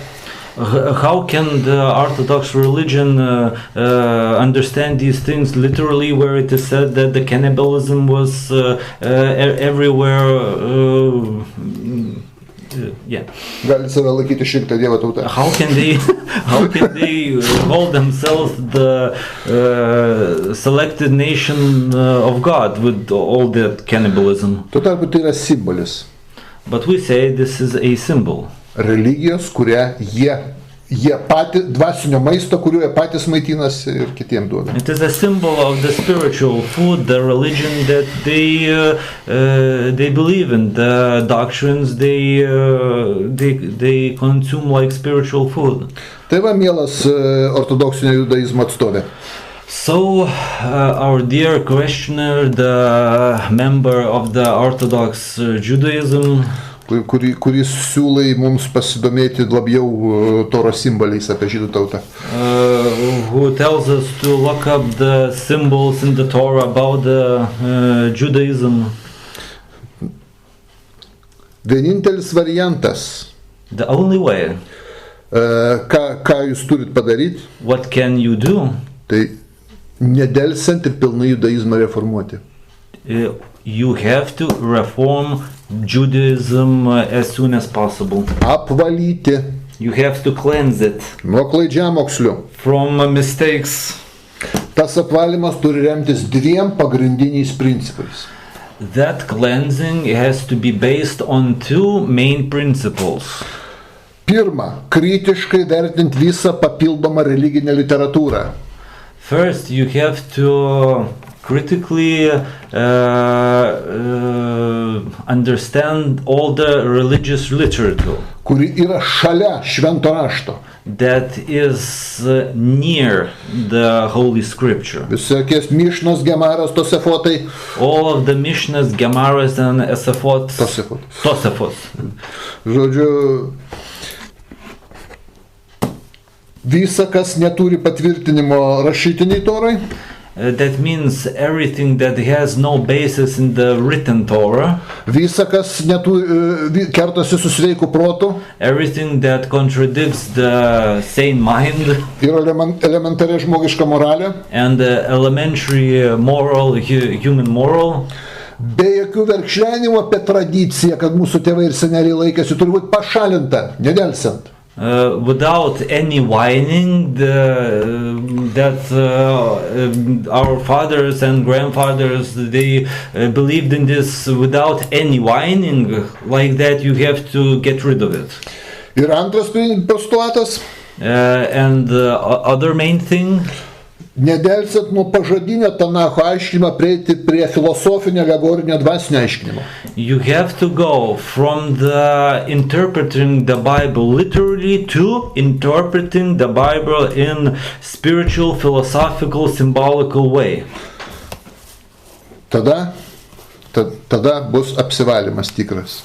How can the Orthodox religion understand these things literally, where it is said that the cannibalism was everywhere? Yeah. Gali save laikyti šimtą Dievo tautą. How can they call themselves the selected nation of God with all that cannibalism? Tuo tarpu tai yra simbolis. But we say this is a symbol. Religijos, kurią jie patys, dvasinio maisto, kuriuo jie patys maitinasi ir kitiem duoda. It is a symbol of the spiritual food, the religion that they believe in, the doctrines they consume like spiritual food. Tai va, mielas ortodoksinio judaizmo atstovė. So, our dear questioner, the member of the Orthodox Judaism, kuris siūlai mums pasidomėti labiau Toro simboliais apie žydų tautą. Who tells us to look up the symbols in the Torah about the Judaism. Vienintelis variantas, The only way, ką jūs turit padaryti, what can you do? tai nedelsiant ir pilnai judaizmą reformuoti. You have to reform Judaism as soon as possible. Apvalyti You have to cleanse it nuo klaidžiamokslių. from mistakes. Tas apvalymas turi remtis dviem pagrindiniais principais. That cleansing has to be based on two main principles. Pirma, kritiškai vertinti visą papildomą religinę literatūrą. First, you have to critically understand all the religious literature Kuri yra šalia švento rašto. that is near the Holy Scripture. Visokies Mišnos, Gemaras, Tosefotai. All of the Mishnahs, Gemaras, and Esafot. Tosafot. Žodžiu, visa, kas neturi patvirtinimo rašytiniai Torai. That means everything that has no basis in the written Torah. Visa, kas kertasi su sveiku protu. Everything that contradicts the sane mind. Ir elementari žmogiška moralė. And the elementary moral, human moral. Be jokių verkšlenimų apie tradiciją, kad mūsų tėvai ir seneliai laikėsi, turi būti pašalinta, nedelsiant. Without any whining, that our fathers and grandfathers, they believed in this without any whining, like that you have to get rid of it. Ir antras postulatas. And other main thing. Nedelsiant nuo pažadinio Tanacho aiškinimo prieiti prie filosofinio, alegorinio, dvasinio aiškinimo. You have to go from the interpreting the Bible literally to interpreting the Bible in spiritual, philosophical, symbolical way. Tada bus apsivalymas tikras.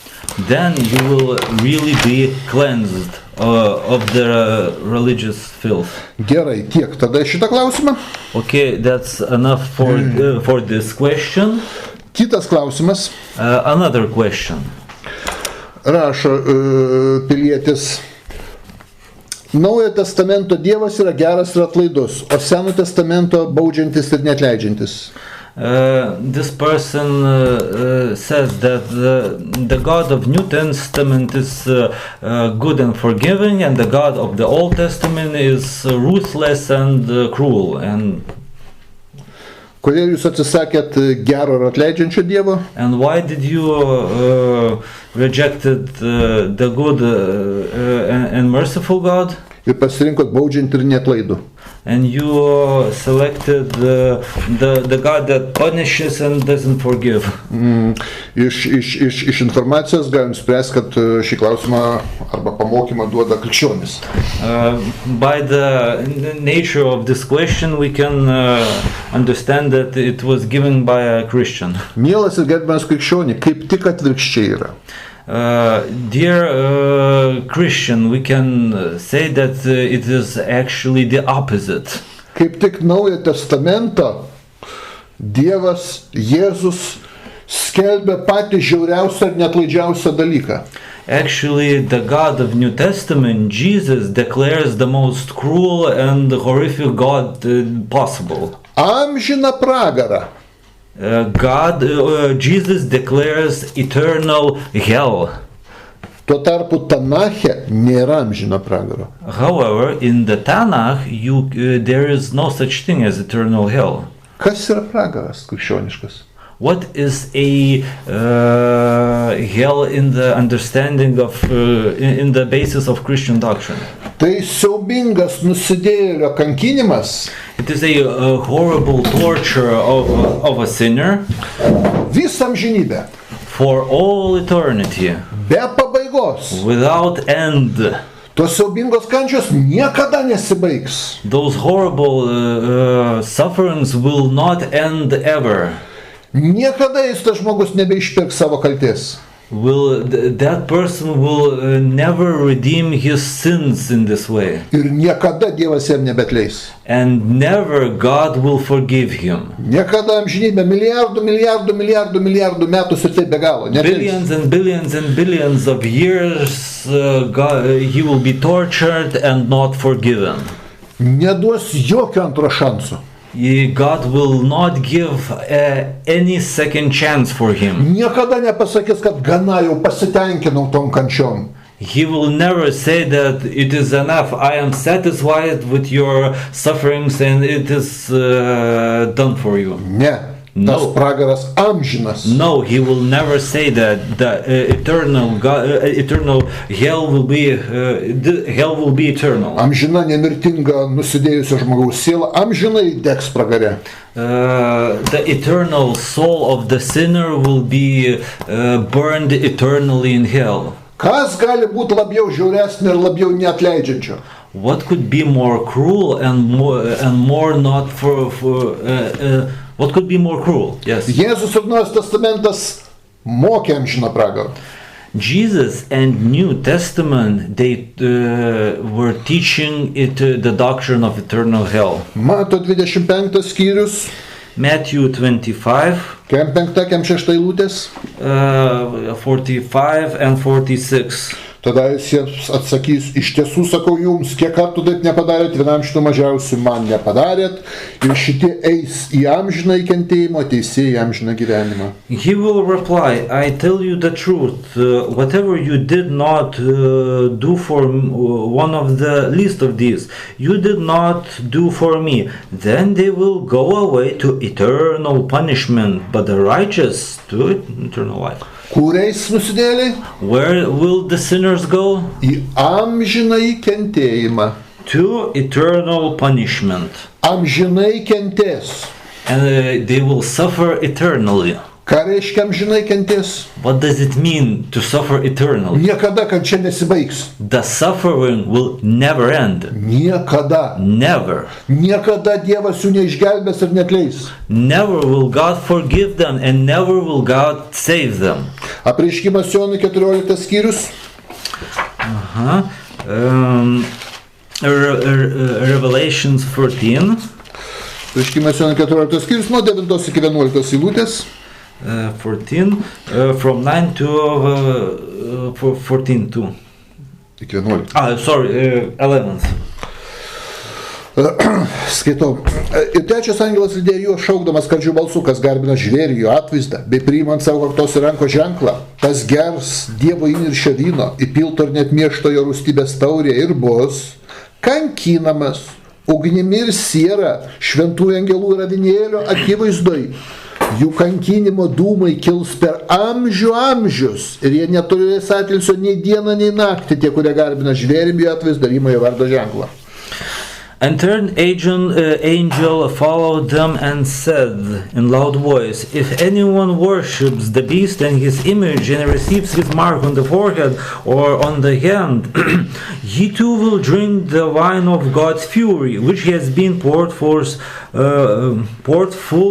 Then you will really be cleansed of the religious filth. Gerai, tiek tada šitą klausimą. Okay, that's enough for this question. Kitas klausimas. Another question. Rašo pilietis. Naujojo testamento Dievas yra geras ir atlaidus, o Seno testamento baudžiantis ir neatleidžiantis. This person says that the God of New Testament is good and forgiving, and the God of the Old Testament is ruthless and cruel. And kodėl jūs atsisakėt gero ir atleidžiančio Dievo? And why did you rejected the good and merciful God? Ir pasirinkot baudžiantį ir neatlaidų. And you selected the God that punishes and doesn't forgive. Iš informacijos galim spręsti, kad šį klausimą arba pamokymą duoda krikščionis. By the nature of this question, we can understand that it was given by a Christian. Mielas ir gerbiamas krikščionį, kaip tik atvirkščiai yra. Dear Christian, we can say that it is actually the opposite. Kaip tik Naujojo testamento Dievas, Jėzus skelbia patį žiauriausią ir neatlaidžiausią dalyką. Actually, the God of New Testament, Jesus, declares the most cruel and horrific God possible. Amžiną pragarą. Jesus declares eternal hell. Tuo tarpu Tanache nėra amžino pragaro. However, in the Tanakh, there is no such thing as eternal hell. Kas yra pragaras krikščioniškas? What is a hell in the understanding of, in the basis of Christian doctrine? Tai siaubingas nusidėjėlio kankinimas. It is a horrible torture of a sinner. Visą amžinybę. For all eternity. Be pabaigos. Without end. Tos siaubingos kančios niekada nesibaigs. Those horrible sufferings will not end ever. Niekada jis tas žmogus nebeišpirks savo kaltės. that person will never redeem his sins in this way. Ir niekada Dievas jam nebetleis. And never God will forgive him. Niekada amžinybė milijardų metus ir taip be galo. Billions and billions and billions of years he will be tortured and not forgiven. Neduos jokio antro šanso. God will not give any second chance for him. Niekada nepasakys, kad gana jau pasitenkinau tom kančiom. He will never say that it is enough, I am satisfied with your sufferings and it is done for you. Ne, tas pragaras amžinas. No, he will never say that. The eternal hell will be eternal. Amžina nemirtinga nusidėjusio žmogaus siela amžinai degs pragare. The eternal soul of the sinner will be burned eternally in hell. Kas gali būti labiau žiauresnio ir labiau neatleidžiančio? What could be more cruel and more not what could be more cruel? Yes. Jėzus ir Naujas Testamentas mokė amžiną pragarą. Jesus and New Testament, they were teaching it the doctrine of eternal hell. Mato 25 skyrius. Matthew 25. Kem 5, kem 6 eilutės. 45 and 46. Tada jis jiems atsakys, iš tiesų sakau jums, kiek kartų taip nepadarėt, vienam šitų mažiausių man nepadarėt, ir šitie eis į amžiną kentėjimą, teisėjai į amžiną gyvenimą. He will reply, I tell you the truth, whatever you did not do for one of the least of these, you did not do for me, then they will go away to eternal punishment, but the righteous to eternal life. Kur eis nusidėliai? Where will the sinners go? Į amžinąjį kentėjimą. To eternal punishment. Amžinai kentės. And they will suffer eternally. Ką reiškia amžinai kentės? What does it mean to suffer eternally? Niekada kančia nesibaigs. The suffering will never end. Niekada. Never. Niekada Dievas jų neišgelbės ir neatleis. Never will God forgive them and never will God save them. Apreiškimas Jonui 14 skyrius. Revelations 14. Apreiškimas Jonui 14 skyrius nuo 9 iki 11 eilutės. 14 from 9 to 14 to iki 11. 11. Skaitau. Ir trečias angelas lydėjo juos šaukdamas skardžiu balsu, kas garbina žvėrį jo atvaizdą, bei priimant savo kaktos ir rankos ženklą, tas gers Dievo įniršio vyno, įpilto ir net miešto jo rūstybės taurė ir bus kankinamas ugnimi ir siera šventųjų angelų ir avinėlio akivaizdoj. Jų kankinimo dūmai kils per amžius ir jie neturės atilsio nei dieną, nei naktį, tie, kurie garbina žvėrį jo atvaizdą ir ima jo vardo ženklą. And third angel followed them and said in loud voice, if anyone worships the beast and his image and receives his mark on the forehead or on the hand, he too will drink the wine of God's fury, which has been poured full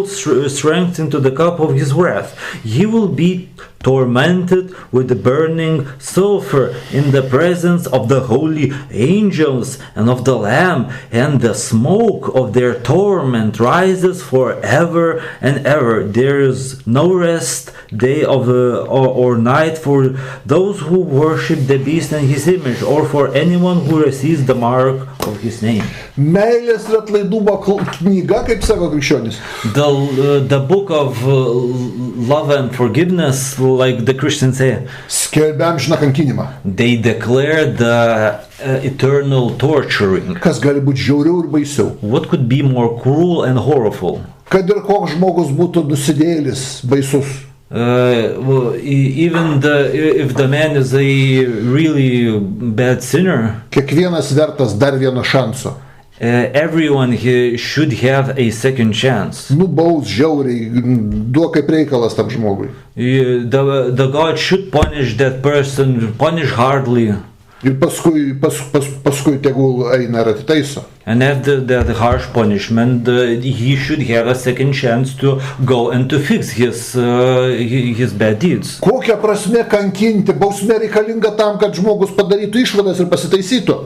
strength into the cup of his wrath. He will be tormented with the burning sulfur in the presence of the holy angels and of the Lamb, and the smoke of their torment rises forever and ever. There is no rest, day or night, for those who worship the beast and his image, or for anyone who receives the mark of his name. Meilės ir atlaidumo knyga, kaip sako krikščionys. The book of love and forgiveness, like the Christians say, skelbia amžiną kankinimą. They declare the eternal torturing. Kas gali būti žiauriau ir baisiau? What could be more cruel and horrible? Kad ir koks žmogus būtų nusidėjėlis baisus. Even if the man is a really bad sinner, kiekvienas vertas dar vieno šanso. Everyone should have a second chance. Nubaus žiauriai, duok kaip reikalas tam žmogui. The God should punish that person, punish hardly. Ir paskui tegul eina ir atitaiso. And after that harsh punishment, he should have a second chance to go and to fix his bad deeds. Kokia prasme kankinti? Bausmė reikalinga tam, kad žmogus padarytų išvadas ir pasitaisytų.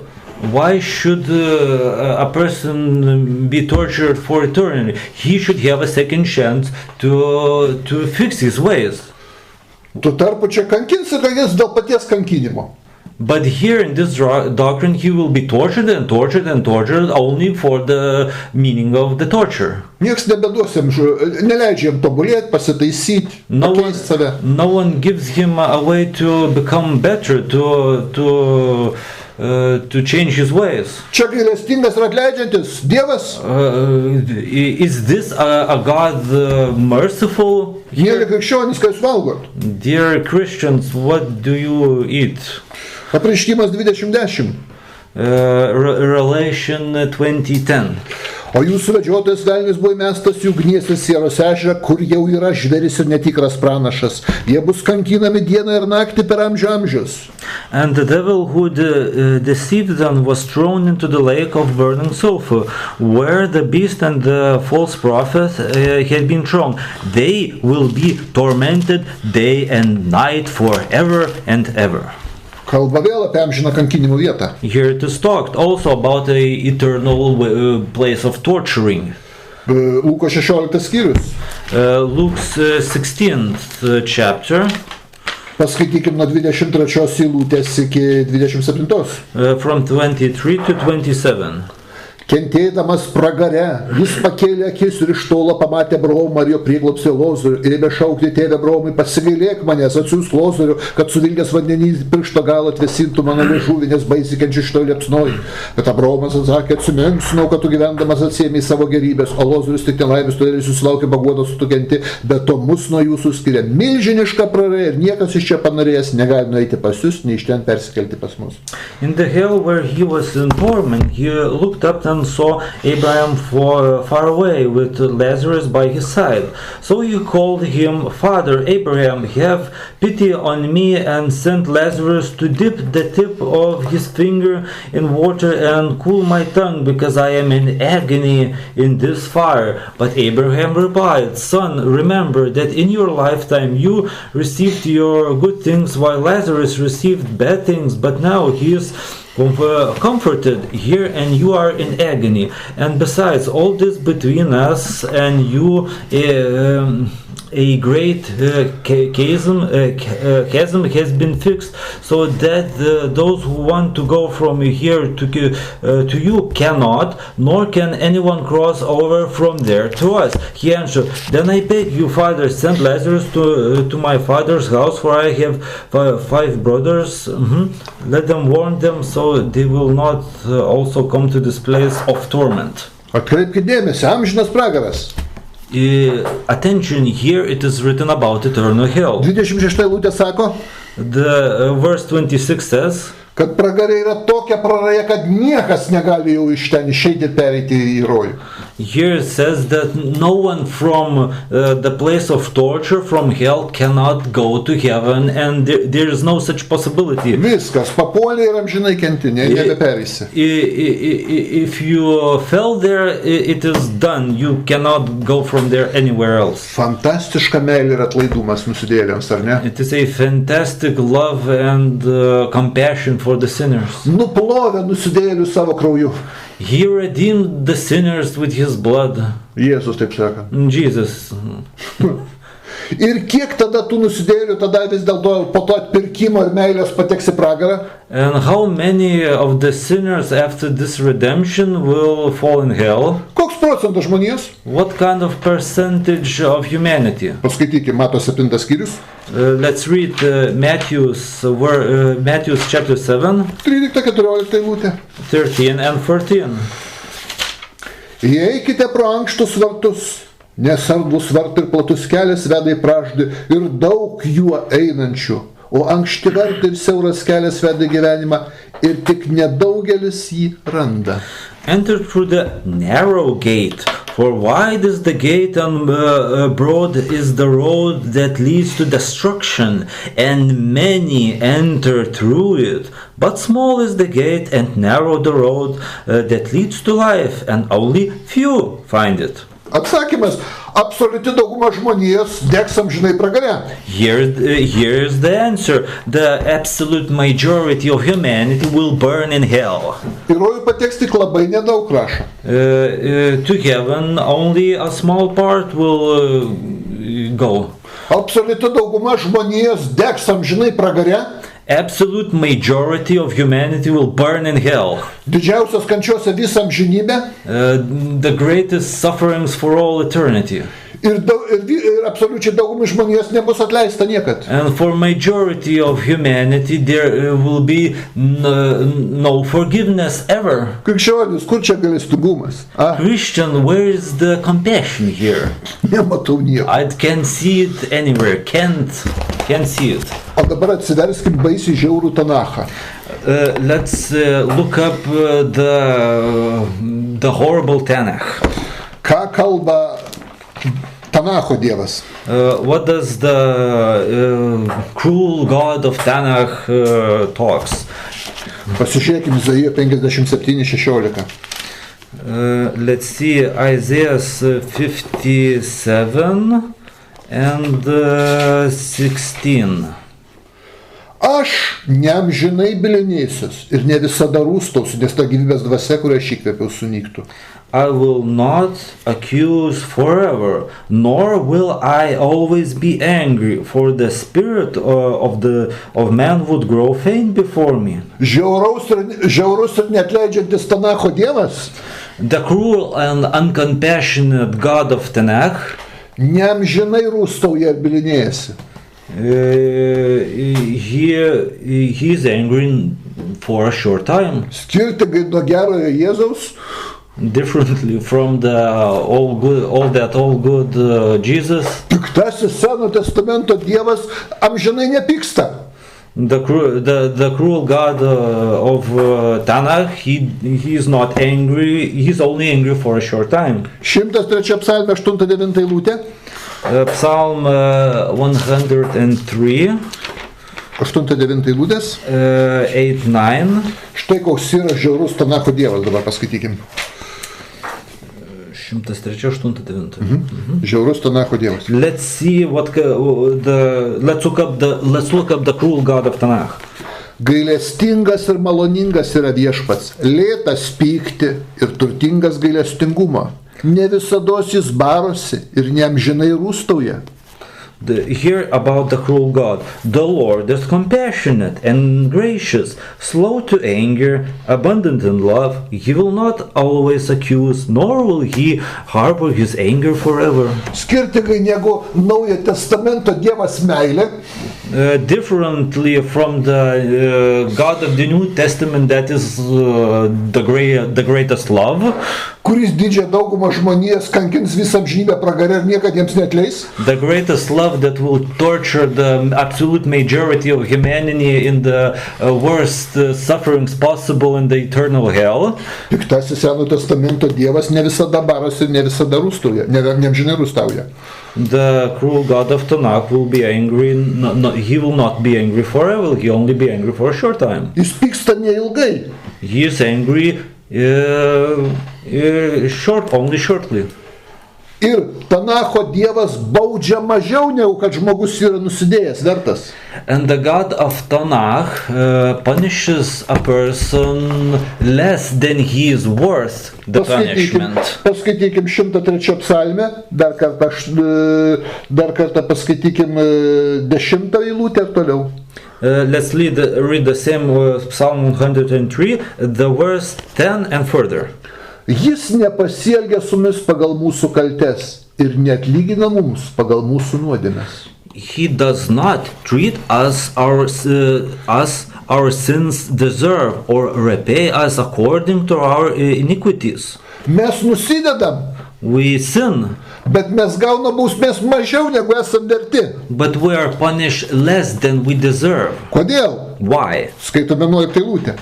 Why should a person be tortured for eternity? He should have a second chance to fix his ways. Tu tarpu čia kankinsi, kad jis dėl paties kankinimo. But here in this doctrine, he will be tortured and tortured and tortured only for the meaning of the torture. Nieks nebeduosim, neleidžiam tobulėti, pasitaisyti, pakeisti save. No one gives him a way to become better, to change his ways. Čia gailestingas ir atleidžiantis Dievas. Is this a God merciful? Mėly krikščionys, ką jūs valgot? Dear Christians, what do you eat? Apreiškimas 20:10. Revelation 20:10. O jūsų vedžiotojas velnis buvo įmestas į ugnies ir sieros ežerą, kur jau yra žvėris ir netikras pranašas. Jie bus kankinami dieną ir naktį per amžių amžius. And the devil who deceived them was thrown into the lake of burning sulfur, where the beast and the false prophet had been thrown. They will be tormented day and night forever and ever. Kalba vėl apie amžiną kankinimo vietą. Here it is talked also about a eternal place of torturing. Luko 16 skyrius. Luke's 16th chapter. Paskaitykim nuo 23 eilutės iki 27. From 23 to 27. Kentėdamas pragare, jis pakėlė akis ir iš tolo pamatė Abraomą ir jo prieglobstį Lozorių ir ėmė šaukti: Tėve Abraomai, pasigailėk manęs, atsiųsk Lozorių, kad suvilgęs vandenį piršto galą atvėsintų mano liežuvį, nes baisiai kenčiu šitoj liepsnoj. Bet Abraomas atsakė: atsimink, žinau, kad tu gyvendamas atsiėmei savo gerybės, o Lozorius tik nelaimės, todėl jis susilaukė paguodos su tu kenti, bet to mus nuo jūsų skiria milžiniška praraja ir niekas iš čia panorėjęs negali nueiti pas jūs, nei iš ten persikelti pas mus. In the hell where he was in torment, he looked up and saw Abraham far away with Lazarus by his side. So he called him, Father Abraham, have pity on me and send Lazarus to dip the tip of his finger in water and cool my tongue, because I am in agony in this fire. But Abraham replied, Son, remember that in your lifetime you received your good things while Lazarus received bad things, but now he is comforted here and you are in agony. And besides, all this between us and you a great chasm has been fixed, so that those who want to go from here to you cannot, nor can anyone cross over from there to us. He answered, Then I beg you, Father, send Lazarus to my father's house, for I have 5 brothers. Let them warn them, so they will not also come to this place of torment. Atkreipkite dėmesį, amžinas pragaras. Attention, here it is written about eternal hell. 26 eilutė sako, The verse 26 says, kad pragarė yra tokia praraja, kad niekas negali jau iš ten išeiti ir pereiti į rojų. Here it says that no one from the place of torture, from hell, cannot go to heaven, and there is no such possibility. Viskas, papuolė ir amžinai kenti, nebepereisi. If you fell there, it is done. You cannot go from there anywhere else. Fantastiška meilė ir atlaidumas nusidėjėliams, ar ne? It is a fantastic love and compassion for the sinners. Nuplovė nusidėjėlius savo krauju. He redeemed the sinners with his blood. Jėzus taip sako. Jesus. Ir kiek tada tų nusidėjėlių tada vis dėlto po to atpirkimo ir meilės pateks į pragarą? And how many of the sinners after this redemption will fall in hell? Koks procentas žmonijos? What kind of percentage of humanity? Paskaitykime, Mato 7 skyrius. Let's read Matthew's chapter 7, 13-14 eilutė. 13 and 14. Įeikite pro ankštus vartus, nes erdvus vartai ir platus kelias veda į pražūtį ir daug juo einančių, o ankšti vartai ir siauras kelias veda į gyvenimą ir tik nedaugelis jį randa. Enter through the narrow gate, for wide is the gate and broad is the road that leads to destruction, and many enter through it. But small is the gate and narrow the road that leads to life, and only few find it. Atsakymas, absoliuti dauguma žmonijos degs amžinai pragare. Here's the answer. The absolute majority of humanity will burn in hell. Į rojų pateks tik labai nedaug, rašo. To heaven, only a small part will go. Absoliuti dauguma žmonijos degs amžinai pragare. Absolute majority of humanity will burn in hell. Didžiausios kančiose visą amžinybę. The greatest sufferings for all eternity. Ir absoliučiai daugumai žmonijos nebus atleista niekad. And for majority of humanity there will be no forgiveness ever. Krikščionis, kur čia gailestingumas? Christian, where is the compassion here? Nematau nieko. I can't see it anywhere. Can't see it. O dabar atsiverskim baisiai žiaurų Tanachą. Let's look up the horrible Tanakh. Ką kalba Tanacho Dievas? What does the cruel God of Tanakh talks? Pasižiūrėkim Izaiją 57:16. Let's see Isaiah 57 and 16. Aš neamžinai bylinėsiuos ir ne visada rūstausiu, nes ta gyvybės dvasia, kurią aš įkvėpiau, sunyktų. I will not accuse forever, nor will I always be angry, for the spirit of man would grow faint before me. Žiaurus ir neatleidžiantis Tanacho Dievas, The cruel and uncompassionate God of Tanakh, neamžinai rūstauja ir bylinėjasi. he is angry for a short time. Skirtingai nuo gerojo Jėzaus, Differently from the all good Jesus, piktasis Seno Testamento Dievas amžinai nepyksta. the cruel God of Tanakh, he is not angry. He's only angry for a short time. 103 psalmė 8-9 eilutė. Psalm 103, 8-9 eilutės. 8-9. Štai koks yra žiaurus Tanacho Dievas, dabar paskaitykim. 103, 8-9. Žiaurus Tanacho Dievas. Let's see let's look up the cruel God of Tanakh. Gailestingas ir maloningas yra viešpats, lėtas pykti ir turtingas gailestingumo. Ne visados jis barosi ir neamžinai rūstauja. Hear about the cruel God. The Lord is compassionate and gracious, slow to anger, abundant in love. He will not always accuse, nor will he harbor his anger forever. Skirtingai negu Naujojo Testamento Dievas meilė, Differently from the God of the New Testament, that is the greatest love, kuris didžiąją daugumą žmonijos kankins visą amžinybę pragare ir niekad jiems neatleis. the greatest love that will torture the absolute majority of humanity in the worst sufferings possible in the eternal hell. Piktasis Seno Testamento Dievas ne visada barosi ir ne visada rūstauja, neamžinai rūstauja. The cruel God of Tanakh will be angry. He will not be angry forever. He only be angry for a short time. Jis pyksta neilgai. He is angry only shortly. Ir Tanacho Dievas baudžia mažiau negu kad žmogus yra nusidėjęs, vertas. And the God of Tanakh punishes a person less than he is worth the punishment. Paskaitykim 103 psalmę, dar kartą paskaitykim 10 eilutę ir toliau. Let's read the same Psalm 103, the verse 10 and further. Jis nepasielgia su mumis pagal mūsų kaltes ir neatlygina mums pagal mūsų nuodėmes. He does not treat us our sins deserve or repay us according to our iniquities. Mes nusidedam, We sin, bet mes gaunam bausmės mažiau negu esam verti. but we are punished less than we deserve. Kodėl? Why? Skaitome 11 eilutę.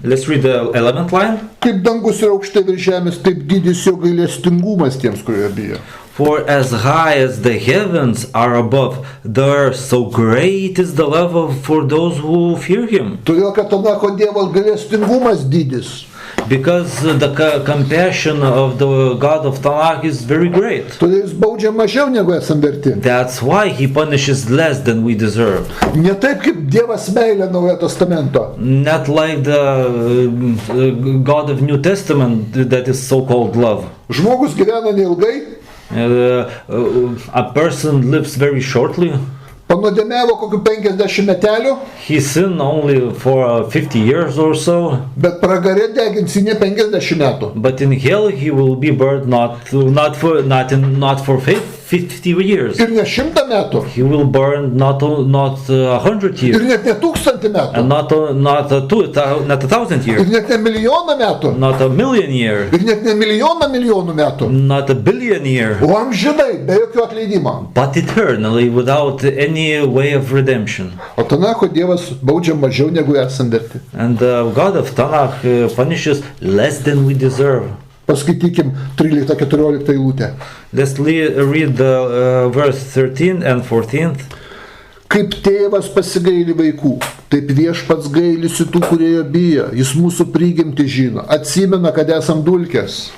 Let's read the 11th line. Kaip dangus yra aukštai virš žemės, taip didis jo gailestingumas tiems, kurie bijo. For as high as the heavens are above the earth, so great is the love for those who fear him. Todėl, kad Tanako Dievo gailestingumas didis. Because the compassion of the God of Tanakh is very great. Todėl jis baudžia mažiau negu esam verti. That's why he punishes less than we deserve. Ne taip kaip Dievas meilė Naujojo Testamento. Not like the God of New Testament that is so-called love. Žmogus gyvena neilgai. A person lives very shortly. Panodėmėvo kokių 50 metelių. He sinned only for 50 years or so. Bet pragare deginsi ne 50 metų. But in hell he will be burned not for 50 years. Ir ne 100 metų. He will burn not 100 years. Ir net ne 1000 metų. And not 1,000 years. Ir net ne milijoną metų. Not a million year. Ir net ne milijonų metų. Not a billion year. O amžinai, be jokio atleidimo. But eternally, without any way of redemption. O Tanako Dievas baudžia mažiau negu esam verti. And the God of Tanakh punishes less than we deserve. Paskaitykim 13-14 eilutę. Let's read the verse 13 and 14. Kaip tėvas pasigaili vaikų, taip viešpats gailisi tų, kurie jo bijo. Jis mūsų prigimtį žino, atsimena, kad esam dulkės.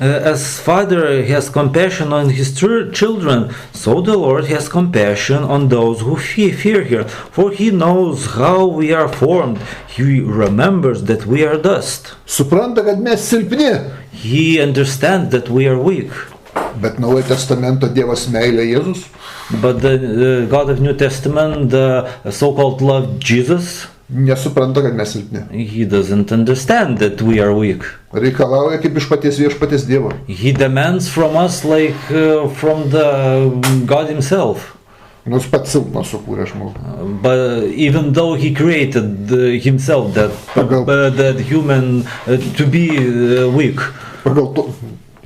As Father has compassion on his children, so the Lord has compassion on those who fear him. For he knows how we are formed. He remembers that we are dust. Supranta, kad mes silpni. He understands that we are weak. Bet Naujojo Testamento Dievas meilė Jėzus. But the God of New Testament, the so-called love Jesus, nesupranta, kad mes silpni. he doesn't understand that we are weak. Reikalauja kaip iš paties viešpaties Dievo. He demands from us like from the God himself. Nors pats silpną sukūrė žmogų. But even though he created himself that human to be weak. Pagal to,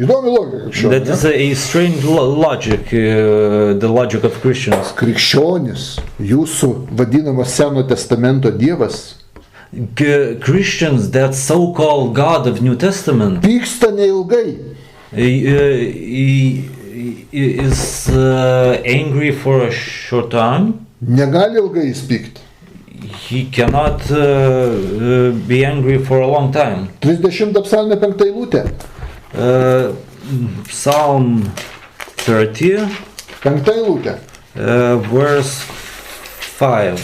įdomi logika. That is a strange logic, the logic of Christians. Krikščionis, jūsų vadinamas Seno Testamento Dievas, Christians, that so-called God of New Testament, pyksta neilgai. He is angry for a short time. Negali ilgai jis pykti. He cannot be angry for a long time. 30 psalmė 5 eilutė. Psalm 30, 5 eilutė. Verse 5.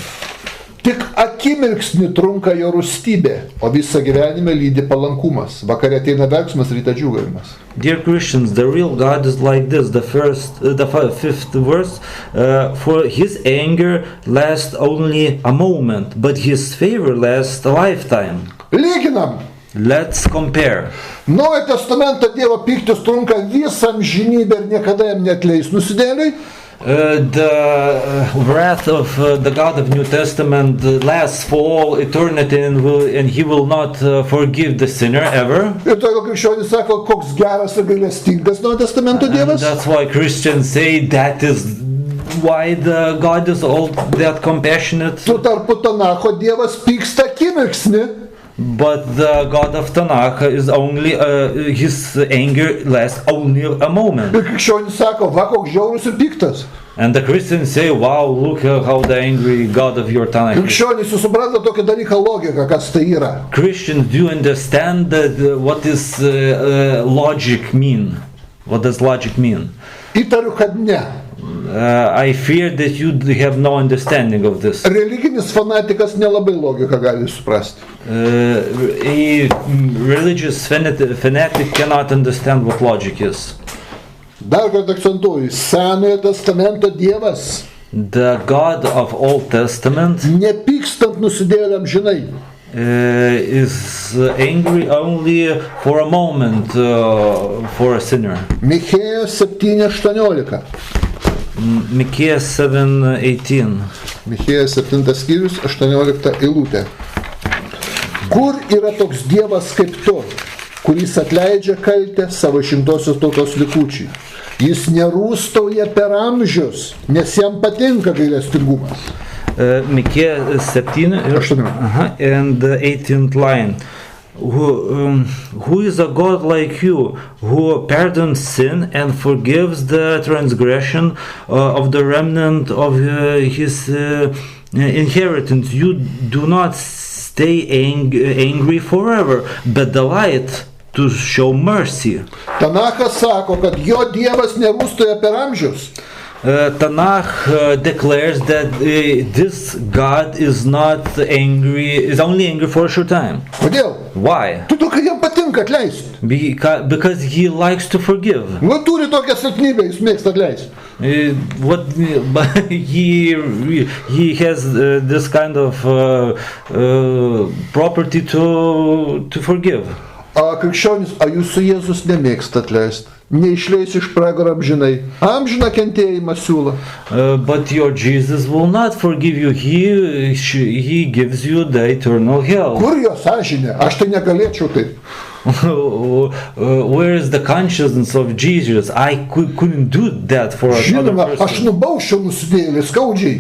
Tik akimirksnį trunka jo rūstybė, o visą gyvenimą lydi palankumas. Vakare ateina verksmas, ryte džiūgavimas. Dear Christians, the real God is like this. The fifth verse. For his anger lasts only a moment, but his favor lasts a lifetime. Lyginam. Let's compare. Naujojo Testamento Dievo pyktis trunka visą amžinybę ir niekada jam neatleis nusidėliui. The wrath of the God of New Testament lasts for all eternity and he will not forgive the sinner ever. Ir todėl krikščionis sako, koks geras ir gailestingas Naujojo Testamento Dievas. That's why Christians say that is why the God is all that compassionate. Tuo tarpu Tanako Dievas pyksta akimirksnį. But the God of Tanakh is only his anger lasts only a moment. Ir krikščionis sako, va koks žiaurus ir piktas. And the Christians say, wow, look how the angry God of your Tanakh is. Krikščionis jūs supranta tokį dalyką logiką, kas tai yra. Christians, do you understand that what is logic mean? What does logic mean? Įtariu, kad ne. I fear that you have no understanding of this. Religinis fanatikas nelabai logiką gali suprasti. A religious fanatic cannot understand what logic is. Dar kartą akcentuoju, Senojo Testamento Dievas. The God of Old Testament nepykstant nusidėjėliam žinai. Is angry only for a moment for a sinner. Michėjos 7:18. Michėjas 7:18. Michėjos 7 skyrius 18 eilutė. Kur yra toks Dievas kaip tu, kuris atleidžia kaltę savo šimtosios tautos likučiai? Jis nerūstauja per amžius, nes jam patinka gailestingumas. Michėjas 7 and the 18th line. who is a God like you, who pardons sin and forgives the transgression of the remnant of his inheritance. You do not stay angry forever, but delight to show mercy. Tanachas sako, kad jo Dievas nerūstoja per amžius. Tanakh declares that this God is not angry, is only angry for a short time. Kodėl? Why? Todėl, kad jam patinka atleisti. Because he likes to forgive. Nu, turi tokią silpnybę, jis mėgsta atleisti. He has this kind of property to forgive. Krikščionis, jūs su Jėzus nemėgsta atleisti. Neišleis iš pragaro amžinai. Amžiną kentėjimą siūlo. But your Jesus will not forgive you. He gives you the eternal hell. Kur jo sąžinė? Aš tai negalėčiau taip. Where is the consciousness of Jesus? I couldn't do that for another Žinoma, person. aš nubausčiau nusidėjėlį skaudžiai.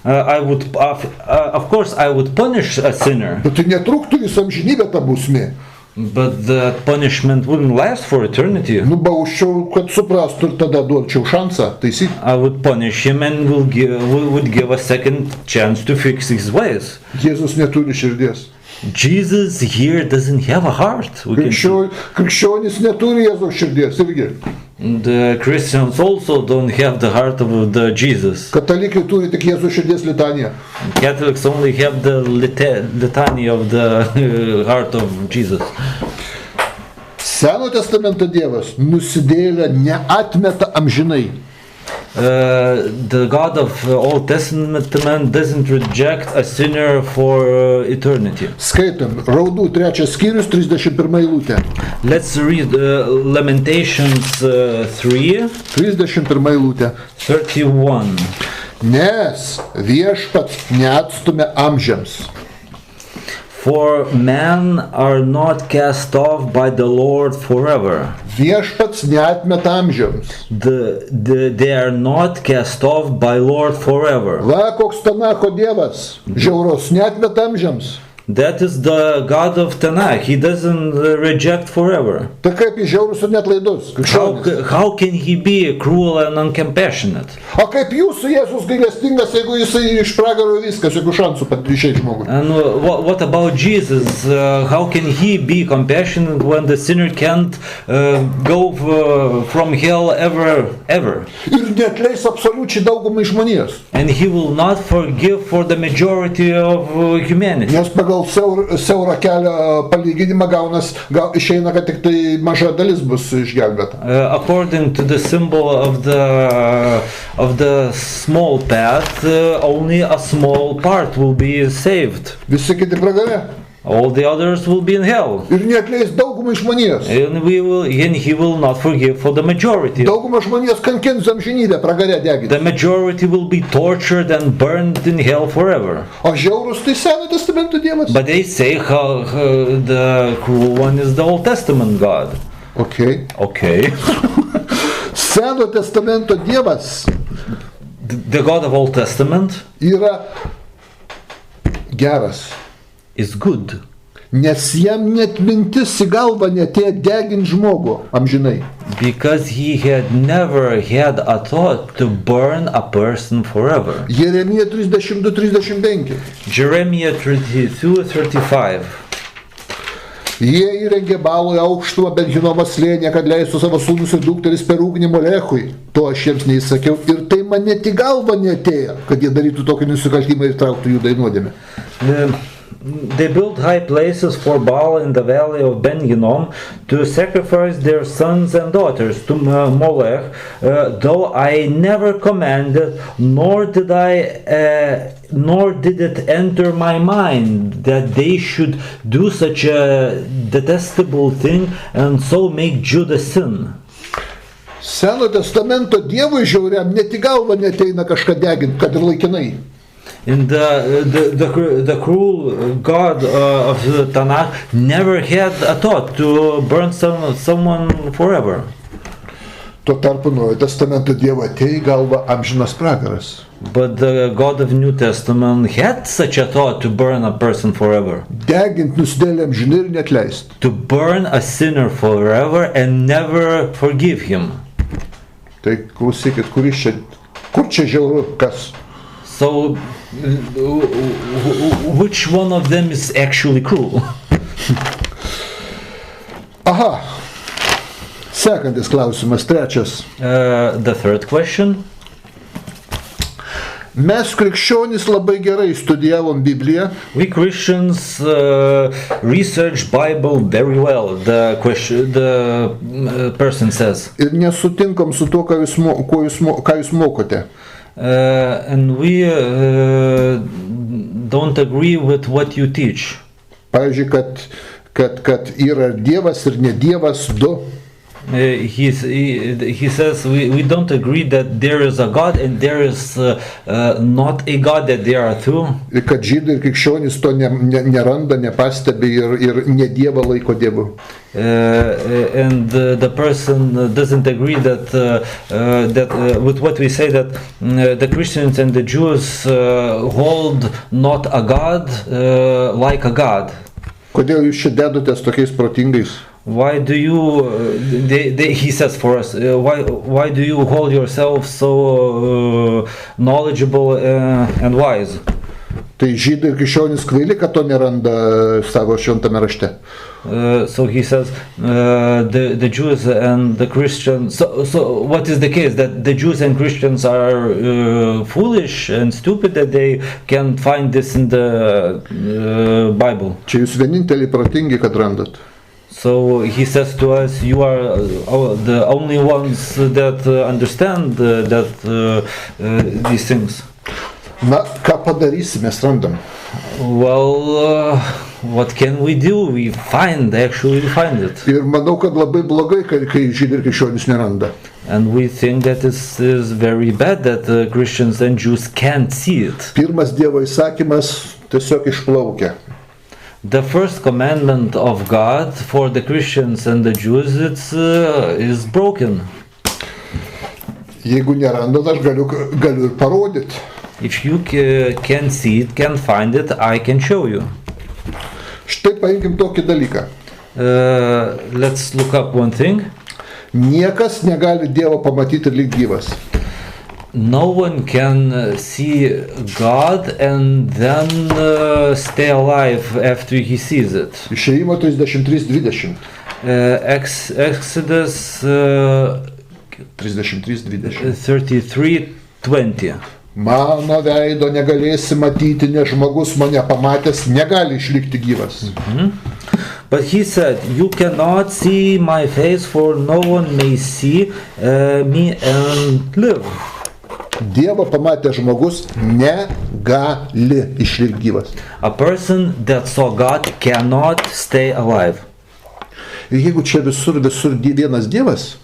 Of course, I would punish a sinner. Bet tai netruktų visą amžinybę ta bausmė. But the punishment wouldn't last for eternity. Nubausčiau, kad suprastų ir tada duočiau šansą taisyti. I would punish him and would give a second chance to fix his ways. Jėzus neturi širdies. Jesus here doesn't have a heart. Krikščionis neturi Jėzaus širdies irgi. The Christians also don't have the heart of the Jesus. Katalikai turi tik Jėzaus širdies litaniją. Catholics only have the litany of the heart of Jesus. Seno Testamento Dievas nusidėjėlę neatmeta amžinai. The God of Old Testament doesn't reject a sinner for eternity. Skaitom, Raudų 3 skyrius, 31 eilutė. Let's read Lamentations 3, 31 eilutė. 31. Nes viešpats neatstumia amžiams. For men are not cast off by the Lord forever. Viešpats neatmeta amžiams. They are not cast off by Lord forever. Va, koks Tanako Dievas, žiaurus, neatmeta amžiams. That is the God of Tanakh. He doesn't reject forever. Tai kaip jis žiaurus ir neatlaidus? How can he be cruel and uncompassionate? O kaip jūsų Jėzus gailestingas, jeigu jisai iš pragaro viskas, jokių šansų išeiti žmogui? And what about Jesus? How can he be compassionate when the sinner can't go from hell ever? Ir neatleis absoliučiai daugumai žmonijos. And he will not forgive for the majority of humanity. Nes pagal siaurą kelią palyginimą išeina, kad tik tai maža dalis bus išgelbėta. According to the symbol of the small path, only a small part will be saved. Visi kiti pragare. All the others will be in hell. Ir neatleis daugumai žmonijos. And he will not forgive for the majority. Dauguma žmonijos kankins amžinybę pragare deginti. The majority will be tortured and burned in hell forever. O žiaurus tai Seno Testamento Dievas. But they say how the cruel one is the Old Testament God. Okay. Seno Testamento Dievas, the God of Old Testament, yra geras. Is good. Nes jam net mintis į galvą netėjo degint žmogų amžinai. Because he had never had a thought to burn a person forever. Jeremija 32-35. Jeremiah 32:35. Jie įrengė Balui aukštumą Ben Hinomo slėnyje, kad leistų savo sūnus ir dukteris per ugnį Molechui. To aš jiems neįsakiau. Ir tai man net į galvą netėjo, kad jie darytų tokį nusikaltimą ir trauktų jų nuodėmę. They built high places for Baal in the valley of Ben Hinnom to sacrifice their sons and daughters to Molech, though I never commanded, nor did it enter my mind that they should do such a detestable thing and so make Judah sin. Seno Testamento Dievui žiauriam net į galvą neteina kažką deginti, kad ir laikinai. And the cruel God of the Tanakh never had a thought to burn someone forever. Tuo tarpu Naujojo Testamento Dievo atėjo į galvą amžinas pragaras. But the God of New Testament had such a thought to burn a person forever. Degint nusidėlę amžinai ir neatleisti. To burn a sinner forever and never forgive him. Tai klausykit, kur čia žiauru, kas? So, which one of them is actually cruel? Aha. Sekantis klausimas, trečias. The third question. Mes krikščionys labai gerai studijavom Bibliją. We Christians research Bible very well. The person says. Ir nesutinkam su tuo, ką jūs mokote. And we don't agree with what you teach. Pavyzdžiui, kad yra Dievas ir ne Dievas du. He says we don't agree that there is a God and there is not a God, that there are two. Ir kad žydai ir krikščionys to neranda, nepastebi ir ne Dievą laiko Dievu. And the person doesn't agree that with what we say, that the Christians and the Jews hold not a God like a God. Kodėl jūs čia dedotės tokiais protingais? Why do you, he says for us, why do you hold yourself so knowledgeable and wise? Tai žydai ir krikščionys kvaili, kad to neranda savo šventame rašte. So he says the Jews and the Christians. So what is the case, that the Jews and Christians are foolish and stupid that they can't find this in the Bible? Čia jūs vieninteliai protingi, kad randat. So he says to us, you are the only ones that understand these things. Na, ką padarysim, mes randam. Well, what can we do? We find it. Ir manau, kad labai blogai, kai žydai ir krikščionys neranda. And we think that it is very bad that Christians and Jews can't see it. Pirmas Dievo įsakymas tiesiog išplaukia. The first commandment of God for the Christians and the Jews is broken. Jeigu nerandat, aš galiu ir parodyti. If you can see it, can find it, I can show you. Štai paimkim tokį dalyką. Let's look up one thing. Niekas negali Dievo pamatyti lyg gyvas. No one can see God and then stay alive after he sees it. Išėjimo 33:20. Exodus 33:20. 33:20. Mano veido negalėsi matyti, nes žmogus mane pamatęs negali išlikti gyvas. But he said, you cannot see my face, for no one may see me and live. Dievo pamatęs žmogus negali išlikti gyvas. A person that saw God cannot stay alive. Ir jeigu čia visur vienas Dievas,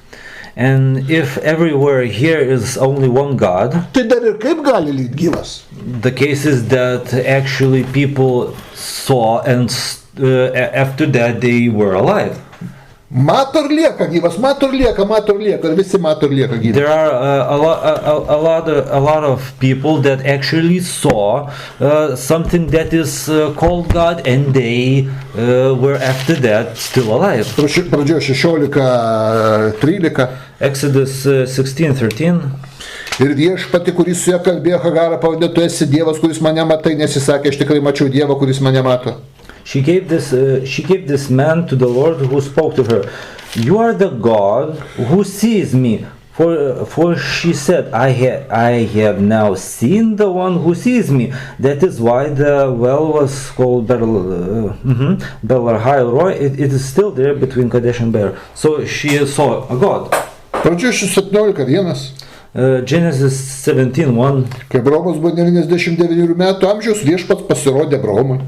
and if everywhere here is only one God, tai dar ir kaip gali likti gyvas? The case is that actually people saw and after that they were alive. Mato ir lieka gyvas, mato ir lieka, ir visi mato ir lieka gyvas. There are a lot of people that actually saw something that is called God, and they were after that still alive. Pradžioje 16:13. Exodus 16:13. Ir viešpati, kuris su ja kalbėjo, Hagarą pavadino, tu esi Dievas, kuris mane matai, nes jis sakė, aš tikrai mačiau Dievą, kuris mane mato. She gave this man to the Lord who spoke to her. You are the God who sees me. For she said, I have now seen the one who sees me. That is why the well was called Beer-lahai-roi. It is still there between Kadesh and Beer. So she saw a God. Pradžioje 17:1. Genesis 17:1. Kai Abraomas buvo 99 metų amžiaus, viešpats pasirodė Abraomui.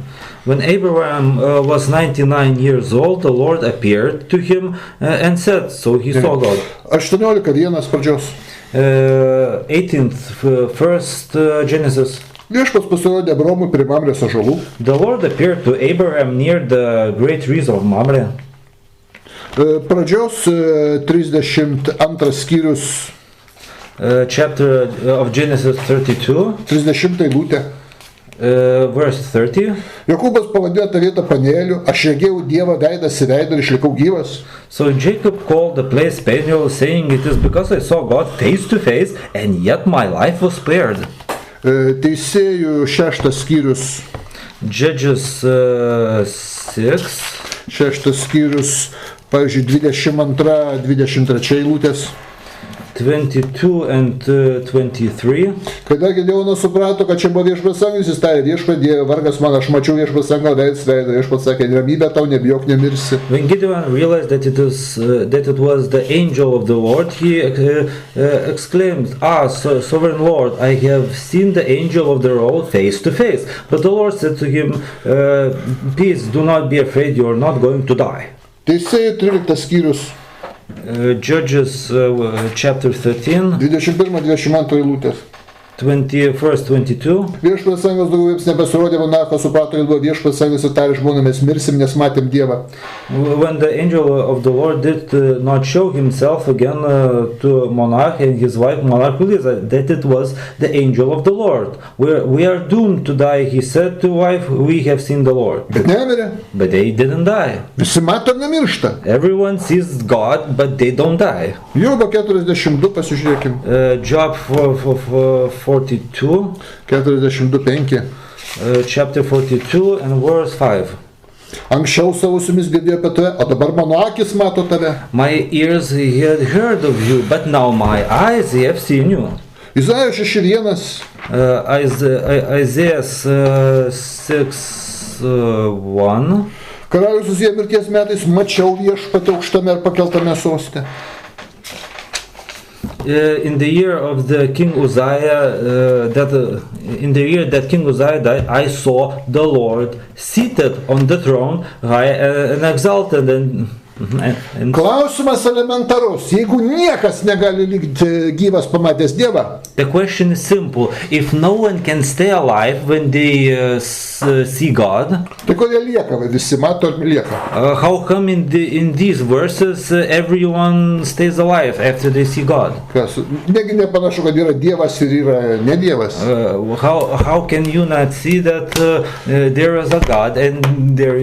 When Abraham was 99 years old, the Lord appeared to him and said, so he saw God. 18:1 pradžios. 18th Genesis. Viešpats pasirodė Abraomui prie Mamrės ąžuolų. The Lord appeared to Abraham near the great trees of Mamre. Pradžios 32 skyrius, Chapter of Genesis 32, 30 eilutė. verse 30. Jokūbas pavadino tą vietą Penieliu, aš regėjau Dievą veidas į veidą ir išlikau gyvas. So Jacob called the place Peniel, saying, "It is because I saw God face to face, and yet my life was spared." Teisėjų 6 skyrius, Judges 6, 6 skyrius, pavyzdžiui, 22-23 eilutės. 22 and 23. Kada Gideonas suprato, kad čia buvo Viešpats anglis, jis tarė, Viešpatie Dieve, vargas man, aš mačiau Viešpats angelą veidas į veidą. Viešpats sakė, ramybė tau, nebijok, nemirsi. When Gideon realized that it was the angel of the Lord, he exclaimed, Sovereign Lord, I have seen the angel of the Lord face to face. But the Lord said to him, Peace, do not be afraid, you are not going to die. Teisėjų 13 skyrius, Judges chapter 13, 21-22 eilutės. 21st, 22. Viešpats anglas daugiau jiems nebesirodė, monarchas suprato, kad buvo Viešpats anglas ir tarė žmonėms, mes mirsim, nes matėm Dievą. When the angel of the Lord did not show himself again to monarch and his wife, monarch realized that it was the angel of the Lord. We are doomed to die, he said to wife, we have seen the Lord. Bet nemirė. But they didn't die. Visi mato ir nemiršta. Everyone sees God, but they don't die. Jobo 42 pasižiūrėkim. Job 42, 42:5. Chapter 42 and verse 5. Anksčiau savo ausimis girdėjau apie tave, o dabar mano akis mato tave. My ears had heard of you, but now my eyes have seen you. Izaijo 6:1. Isaiah 6:1. Karalius Uzija mirties metais mačiau Viešpatį aukštame ir pakeltame soste. In the year of the King Uzziah, in the year that King Uzziah died, I saw the Lord seated on the throne, high and exalted, and Klausimas elementarus. Jeigu niekas negali likti gyvas pamatęs Dievą. The question is simple. If no one can stay alive when they see God, Tai kodėl lieka, visi mato ir lieka. how come in these verses everyone stays alive after they see God? Kas, negi nepanašu, kad yra Dievas ir yra ne Dievas. How can you not see that there is a God and there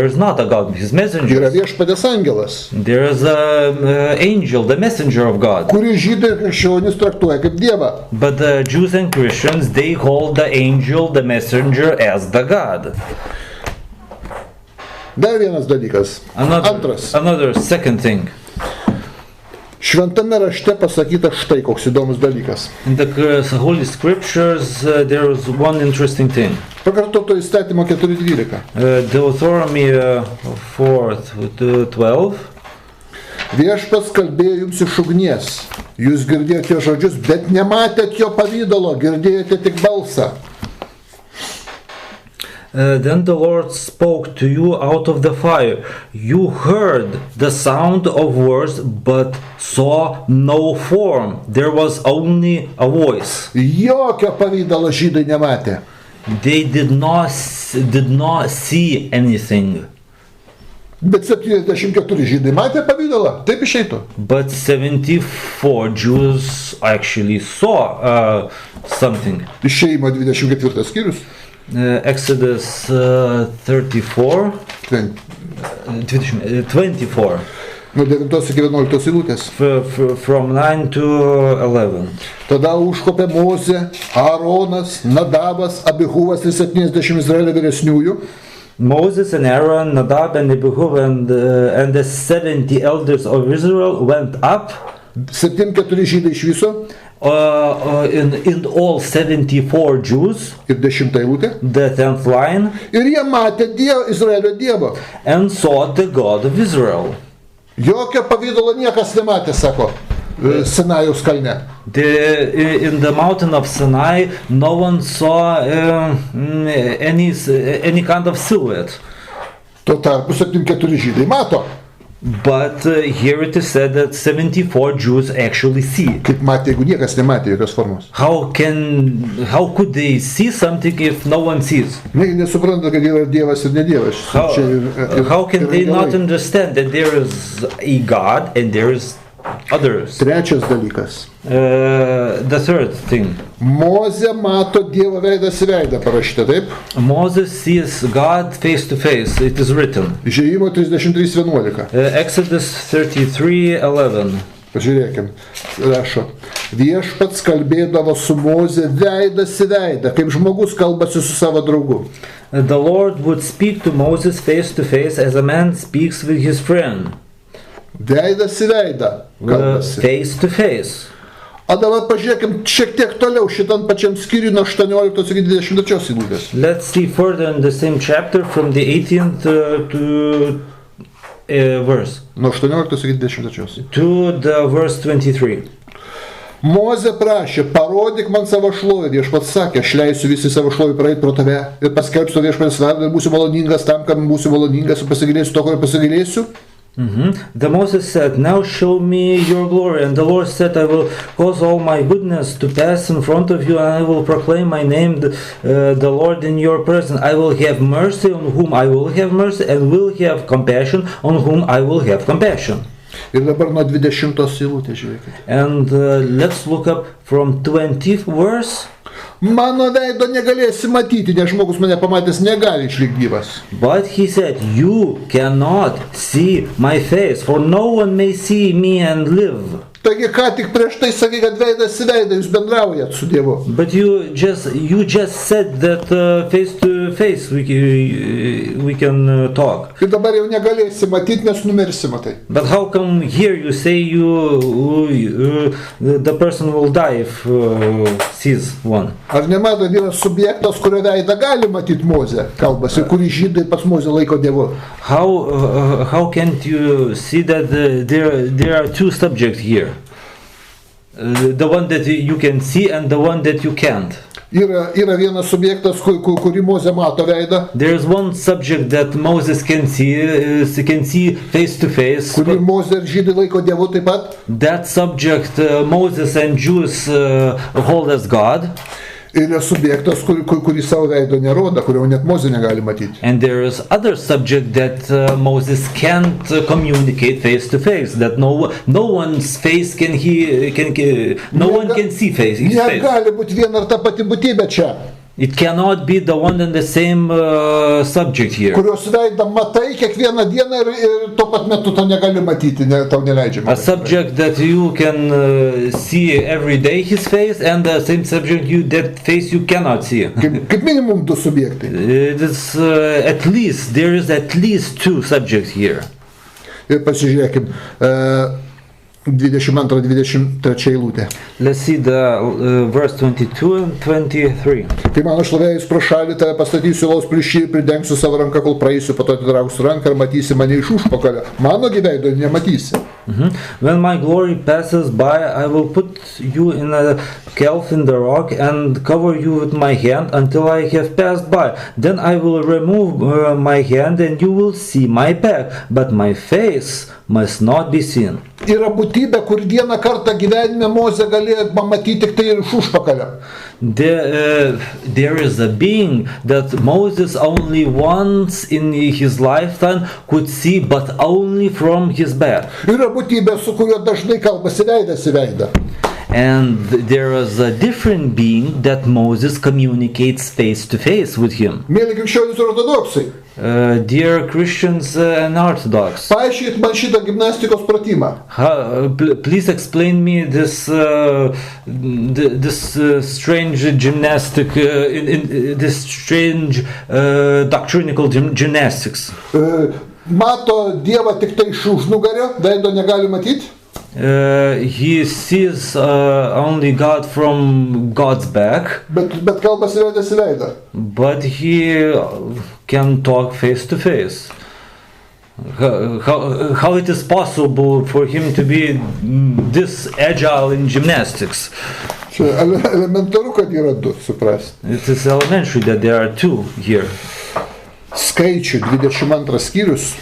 is not a God, his messenger? Yra Viešpaties angelas, There is a angel, the messenger of God. kurį žydai ir krikščionys traktuoja kaip Dievą. But the Jews and Christians, they hold the angel, the messenger, as the God. Dar vienas dalykas. Antras. Another second thing. Šventame rašte pasakyta štai koks įdomus dalykas. In the Holy Scriptures, there is one interesting thing. Pakartoto įstatymo 4:12. Deuteronomy 4:12. Viešpats kalbėjo jums iš ugnies. Jūs girdėjote jo žodžius, bet nematėt jo pavydalo, girdėjote tik balsą. Then the Lord spoke to you out of the fire. You heard the sound of words, but saw no form. There was only a voice. Jokio pavydalo žydai nematė. They did not see anything. Bet 74 žydai matė pavydalą. Taip išeitų. But 74 Jews actually saw something. Išėjimo 24 skyrius. Exodus 34. 24. Nuo 9 iki 11 eilutės. From 9 to 11. Tada užkopė Mozė, Aaronas, Nadabas, Abihuvas ir 70 Izraelio vyresniųjų. Moses and Aaron, Nadab and Abihu and the 70 elders of Israel went up. 74 žydai iš viso. In all 74 Jews. Ir 10 eilutė. The 10th line. Ir jie matė Izraelio Dievą. And saw the God of Israel. Jokio pavydalo niekas nematė, sako Sinajaus kalne. In the mountain of Sinai, no one saw any kind of silhouette. Tuo tarpu 74 žydai mato. But here it is said that 74 Jews actually see. Kaip matė, jeigu niekas nematė jokios formos? How could they see something if no one sees? Nesupranta, kad yra Dievas ir ne Dievas. How can they not understand that there is a God and there is others? Trečias dalykas. The third thing. Mozė mato Dievo veidas į veidą, parašyta taip? Moses sees God face to face. It is written. Žėjimo 33:11. Exodus 33:11. Pažiūrėkim, rašo. Viešpats kalbėdavo su Moze veidas į veidą, kaip žmogus kalbasi su savo draugu. The Lord would speak to Moses face to face as a man speaks with his friend. Veidas į veidą. Kalbasi. Face to face. O dabar pažiūrėkim šiek tiek toliau šitam pačiam skyriui nuo 18 iki 23 eilutės. Let's see further in the same chapter from the 18th to verse. Nuo 18 iki 23. To the verse 23. Mozė prašė, parodyk man savo šlovę. Viešpats sakė, aš leisiu visi savo šlovę praeit pro tave ir paskelbsiu viešpatės vardą ir būsiu maloningas tam, kam būsiu maloningas ir pasigailėsiu to, ko pasigailėsiu. The Moses said, now show me your glory. And the Lord said, I will cause all my goodness to pass in front of you, and I will proclaim my name, the Lord, in your presence. I will have mercy on whom I will have mercy, and will have compassion on whom I will have compassion. Ir dabar nuo 20 eilutės žiūrėkite. And let's look up from 20th verse. Mano veido negalėsi matyti, nes žmogus mane pamatęs negali išlikti gyvas. But he said, you cannot see my face, for no one may see me and live. Taigi ką tik prieš tai sakai, kad veidas į veidą jūs bendraujat su Dievu. But you just said that face to face we can talk. Ir dabar jau negalėsi matyti, nes numirsi, matai. But how come here you say the person will die if sees one? Ar nemato, yra subjektas, kurio veidą gali matyti Mozė, kalbasi, kurį žydai pats Mozė laiko Dievu. How can't you see that there are two subjects here? The one that you can see and the one that you can't. Yra vienas subjektas, kurį Mozė mato veidą. There is one subject that Moses can see face to face. Kurį Mozė ir žydai laiko Dievu taip pat. That subject Moses and Jews hold as God. Yra subjektas, kurį savo veido nerodo, kurio net Mozė negali matyti. And there is other subject that Moses can't communicate face to face. That no one's face can see face. Negali būti viena ir ta pati būtybė čia. It cannot be the one and the same subject here. Kurios veidą matai kiekvieną dieną ir tuo pat metu to negali matyti, tau neleidžiama. A subject that you can see every day his face, and the same subject that face you cannot see. Kaip minimum du subjektai. There is at least two subjects here. Ir pasižiūrėkim. 22-23 eilutė. Let's see the verse 22 and 23. Kai mano šlovėjus pro šalį tave pastatysiu laus plyšį ir pridengsiu savo ranką, kol praeisiu, po to atitrauksiu ranką ir matysi mane iš užpakalio. Mano gyveido nematysi. When my glory passes by, I will put you in a cleft in the rock and cover you with my hand until I have passed by. Then I will remove my hand and you will see my back, but my face must not be seen. Yra būtybė, kur vieną kartą gyvenime Mozė galėjo pamatyti tik tai ir iš užpakalio. There is a being that Moses only once in his lifetime could see, but only from his back. Yra būtybė, su kuriuo dažnai kalbasi veidas į veidą. And there is a different being that Moses communicates face to face with him. Mėly krikščionys ir ortodoksai. Dear Christians and Orthodox. Paaiškinkit man šitą gimnastikos pratimą. Please explain me this strange gymnastic, this strange doctrinical gymnastics. Mato Dievą tik tai iš užnugario, veido negali matyti. He sees only God from God's back. Bet kalbasi veidas į veidą. But he can talk face to face. How it is possible for him to be this agile in gymnastics? Elementaru, kad yra du, suprasti. It is elementary that there are two here. Skaičių 22 skyrius.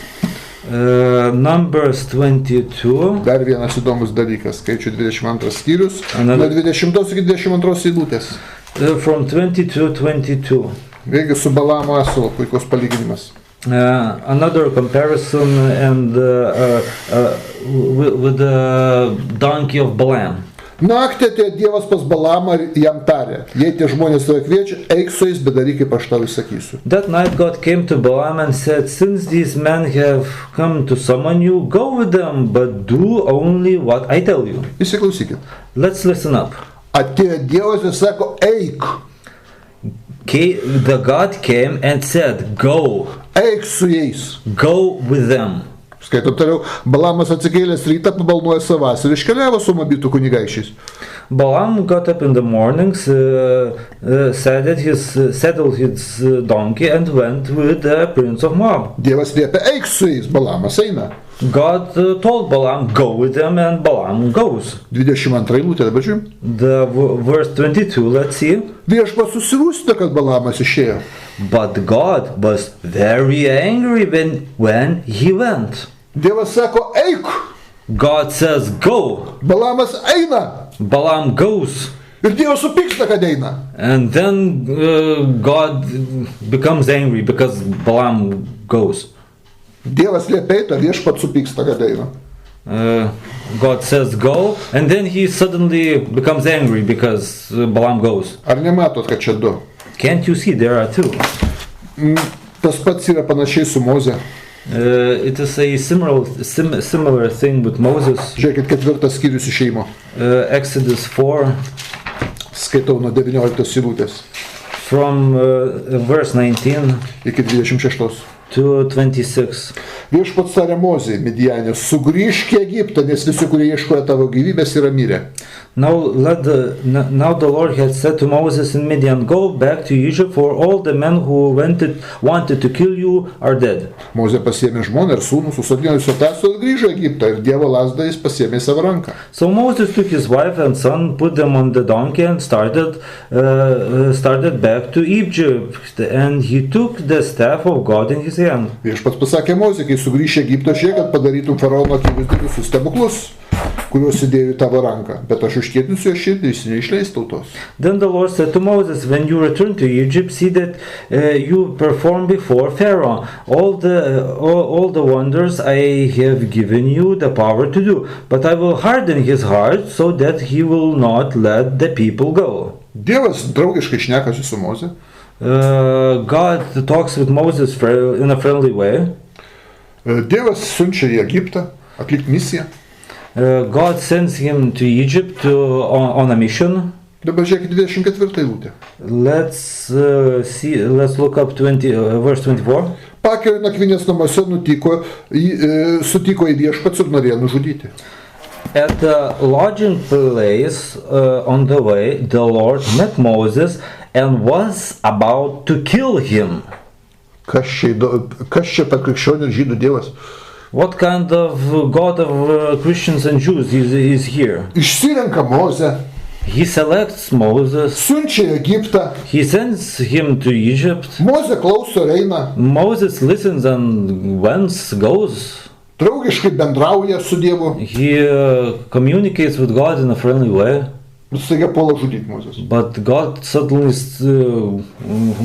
Numbers 22. Dar vienas įdomus dalykas, skaičių 22 skyrius, Another- nuo 20 iki 22 eilutės. From 20 to 22. Vėlgi su Balamo Asilo puikus palyginimas. Another comparison and with the donkey of Balaam. Naktį atėjo Dievas pas Balamą ir jam tarė, jei tie žmonės tave kviečia, eik su jais, bet daryk, kaip aš tau įsakysiu. That night God came to Balaam and said, since these men have come to summon you, go with them, but do only what I tell you. Įsiklausykit. Let's listen up. Atėjo Dievas ir sako, eik, The God came and said, go, eik su jais. go with them. Skaitom toliau, Balamas atsikėlęs rytą pabalnuoja savas ir iškeliavo su Moabitų kunigaikščiais. Balaam got up in the mornings, saddled his donkey and went with the prince of Moab. Dievas liepia, eik su jais, Balamas eina. God told Balaam, go with them, and Balaam goes. 22 eilutė, dabar žiūrim. Verse 22, let's see. Viešpats susirūstino, kad Balamas išėjo. But God was very angry when he went. Dievas sako, eik, God says, go. Balamas eina. Balaam goes. Ir Dievas supyksta, kad eina. And then God becomes angry because Balaam goes. Dievas liepia eiti, viešpats supyksta, kad eina. God says go, and then he suddenly becomes angry because Balaam goes. Ar nematot, kad čia du? Can't you see there are two? Tas pats yra panašiai su Moze. It is a similar thing with Moses. Žiūrėkit, 4 skyrius išeimo. Exodus 4 Skaitau nuo 19 eilutės from verse 19 iki 26. to 26. Viešpats tarė Mozei, Midianė, sugrįžk į Egiptą, nes visi, kurie ieškoja tavo gyvybės, yra mirę. Now the Lord had said to Moses in Midian, go back to Egypt, for all the men who wanted to kill you are dead. Mozė pasiėmė žmoną ir sūnų, susodino į sotasą ir grįžo į Egiptą, ir Dievo lazdą jis pasiėmė į savo ranką. So Moses took his wife and son, put them on the donkey, and started back to Egypt. And he took the staff of God in his hand. Viešpats pasakė Mozei, kai sugrįžė į Egiptą, žiūrėk, kad padarytum faraono akivaizdinius stebuklus, kuriuos įdėjo į tavo ranką, bet aš užkietinsiu jo širdį, jis neišleis tautos. Then the Lord said to Moses, when you return to Egypt, see that you perform before Pharaoh all the wonders I have given you the power to do, but I will harden his heart so that he will not let the people go. Dievas draugiškai šnekasi su Moze. God talks with Moses in a friendly way. Dievas siunčia į Egiptą atlikti misiją. God sends him to Egypt on a mission. Dabar žiūrėkit 24 eilutę. Let's look up verse 24. Pakeliui nakvynės namuose sutiko į viešpats ir norėjo nužudyti. At the lodging place on the way, the Lord met Moses and was about to kill him. Kas čia per krikščionių ir žydų Dievas? What kind of God of Christians and Jews is here? Išsirenka Mozę. He selects Moses. Siunčia į Egiptą. He sends him to Egypt. Mozė klauso ir eina. Moses listens and goes. Draugiškai bendrauja su Dievu. He communicates with God in a friendly way. Staiga puola žudyti Mozės. But God suddenly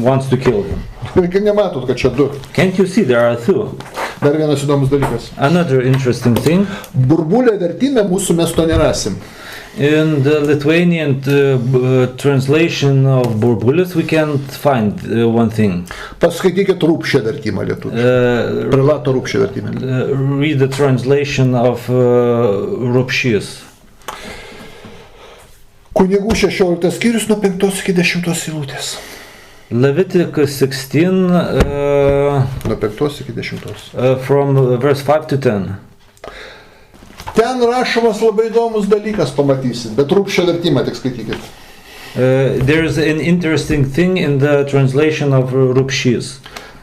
wants to kill him. Nematot, kad čia du. Can't you see there are two? Dar vienas įdomus dalykas. Another interesting thing. Burbulė vertime mūsų mes to nerasim. In the Lithuanian translation of burbulis we can't find one thing. Paskaitykit Rūpšę vertimą lietuviškai. Prelato Rūpšę vertimą. Read the translation of Rūpšys. Kunigų 16 skyrius nuo 5 iki 10 eilutės. Leviticus 16 nuo 5 iki 10. From verse 5 to 10. Ten rašomas labai įdomus dalykas, pamatysit, bet Rūpšę vertimą tik skaitykit. There's an interesting thing in the translation of Rūpšys.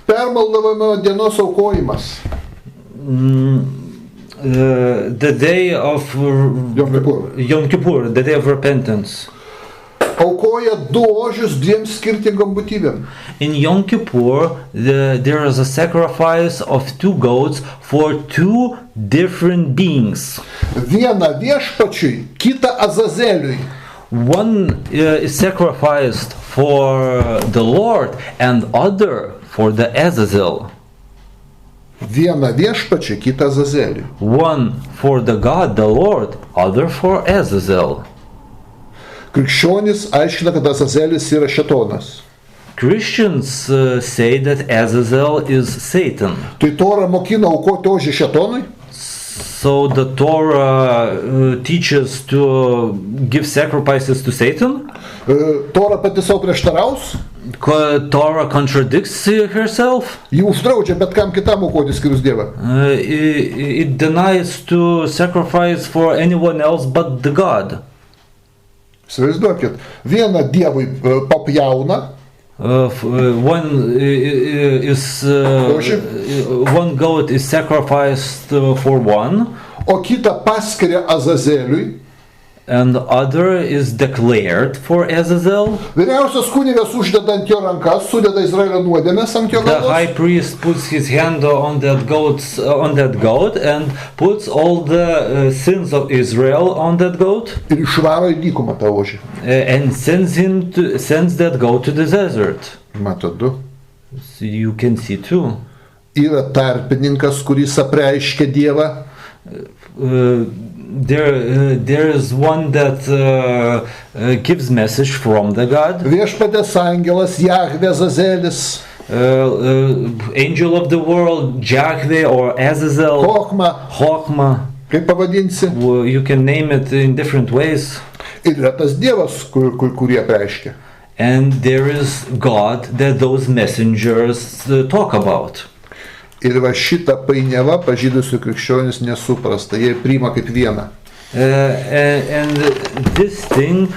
Permaldavimo dienos aukojimas. The day of Yom Kippur, the day of repentance. aukoja 2 ožius 2 skirtingom būtybėm. In Yom Kippur, there is a sacrifice of 2 goats for 2 different beings. Vieną viešpačiui, kitą Azazeliui. One is sacrificed for the Lord and other for the Azazel. Vieną viešpačiui, kitą Azazeliui. One for the God, the Lord, other for Azazel. Krikščionys aiškina, kad Azazelis yra šėtonas. Christians say that Azazel is Satan. Tai Tora mokina aukoti ožį šėtonui? So the Torah teaches to give sacrifices to Satan? Tora pati savo prieštaraus? Torah contradicts herself? Ji uždraudžia bet kam kitam aukoti skyrus Dievą. It denies to sacrifice for anyone else but the God. Įsivaizduokit, vieną Dievui papjauna, one goat is sacrificed for one, o kitą paskiria Azazeliui. And other is declared for Azazel. Vyriausias kunigas uždeda ant jo rankas, sudeda Izraelio nuodėmes ant jo The galvos. high priest puts his hand on that goat and puts all the sins of Israel on that goat. Ir išvaro į dykumą tą ožį. And sends that goat to the desert. Matot du. So you can see too. Yra tarpininkas, kuris apreiškia Dievą. There is one that gives message from the God. Viešpatės angelas Jahvė Azazelis. Angel of the world, Jahveh or Azazel. Chokma. Kaip pavadinsi? You can name it in different ways. Ir yra tas Dievas, kurį apreiškia. And there is God that those messengers talk about. Ir va šitą painiavą pažydusių krikščionis nesuprasta, jie priima kaip vieną. And this thing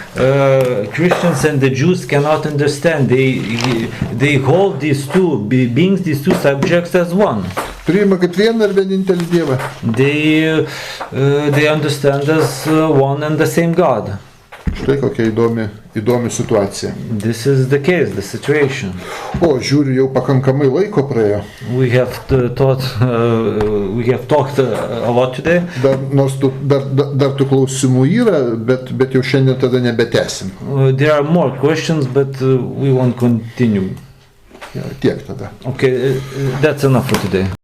Christians and the Jews cannot understand. They hold these two beings, these two subjects as one. Priima kaip vieną ir vienintelį Dievą. They understand as one and the same God. Štai kokia įdomi situacija. This is the case, the situation. O, žiūriu, jau pakankamai laiko praėjo. We have talked a lot today. Dar tų klausimų yra, bet jau šiandien tada nebetęsim. There are more questions, but we won't continue. Tiek tada. Okay, that's enough for today.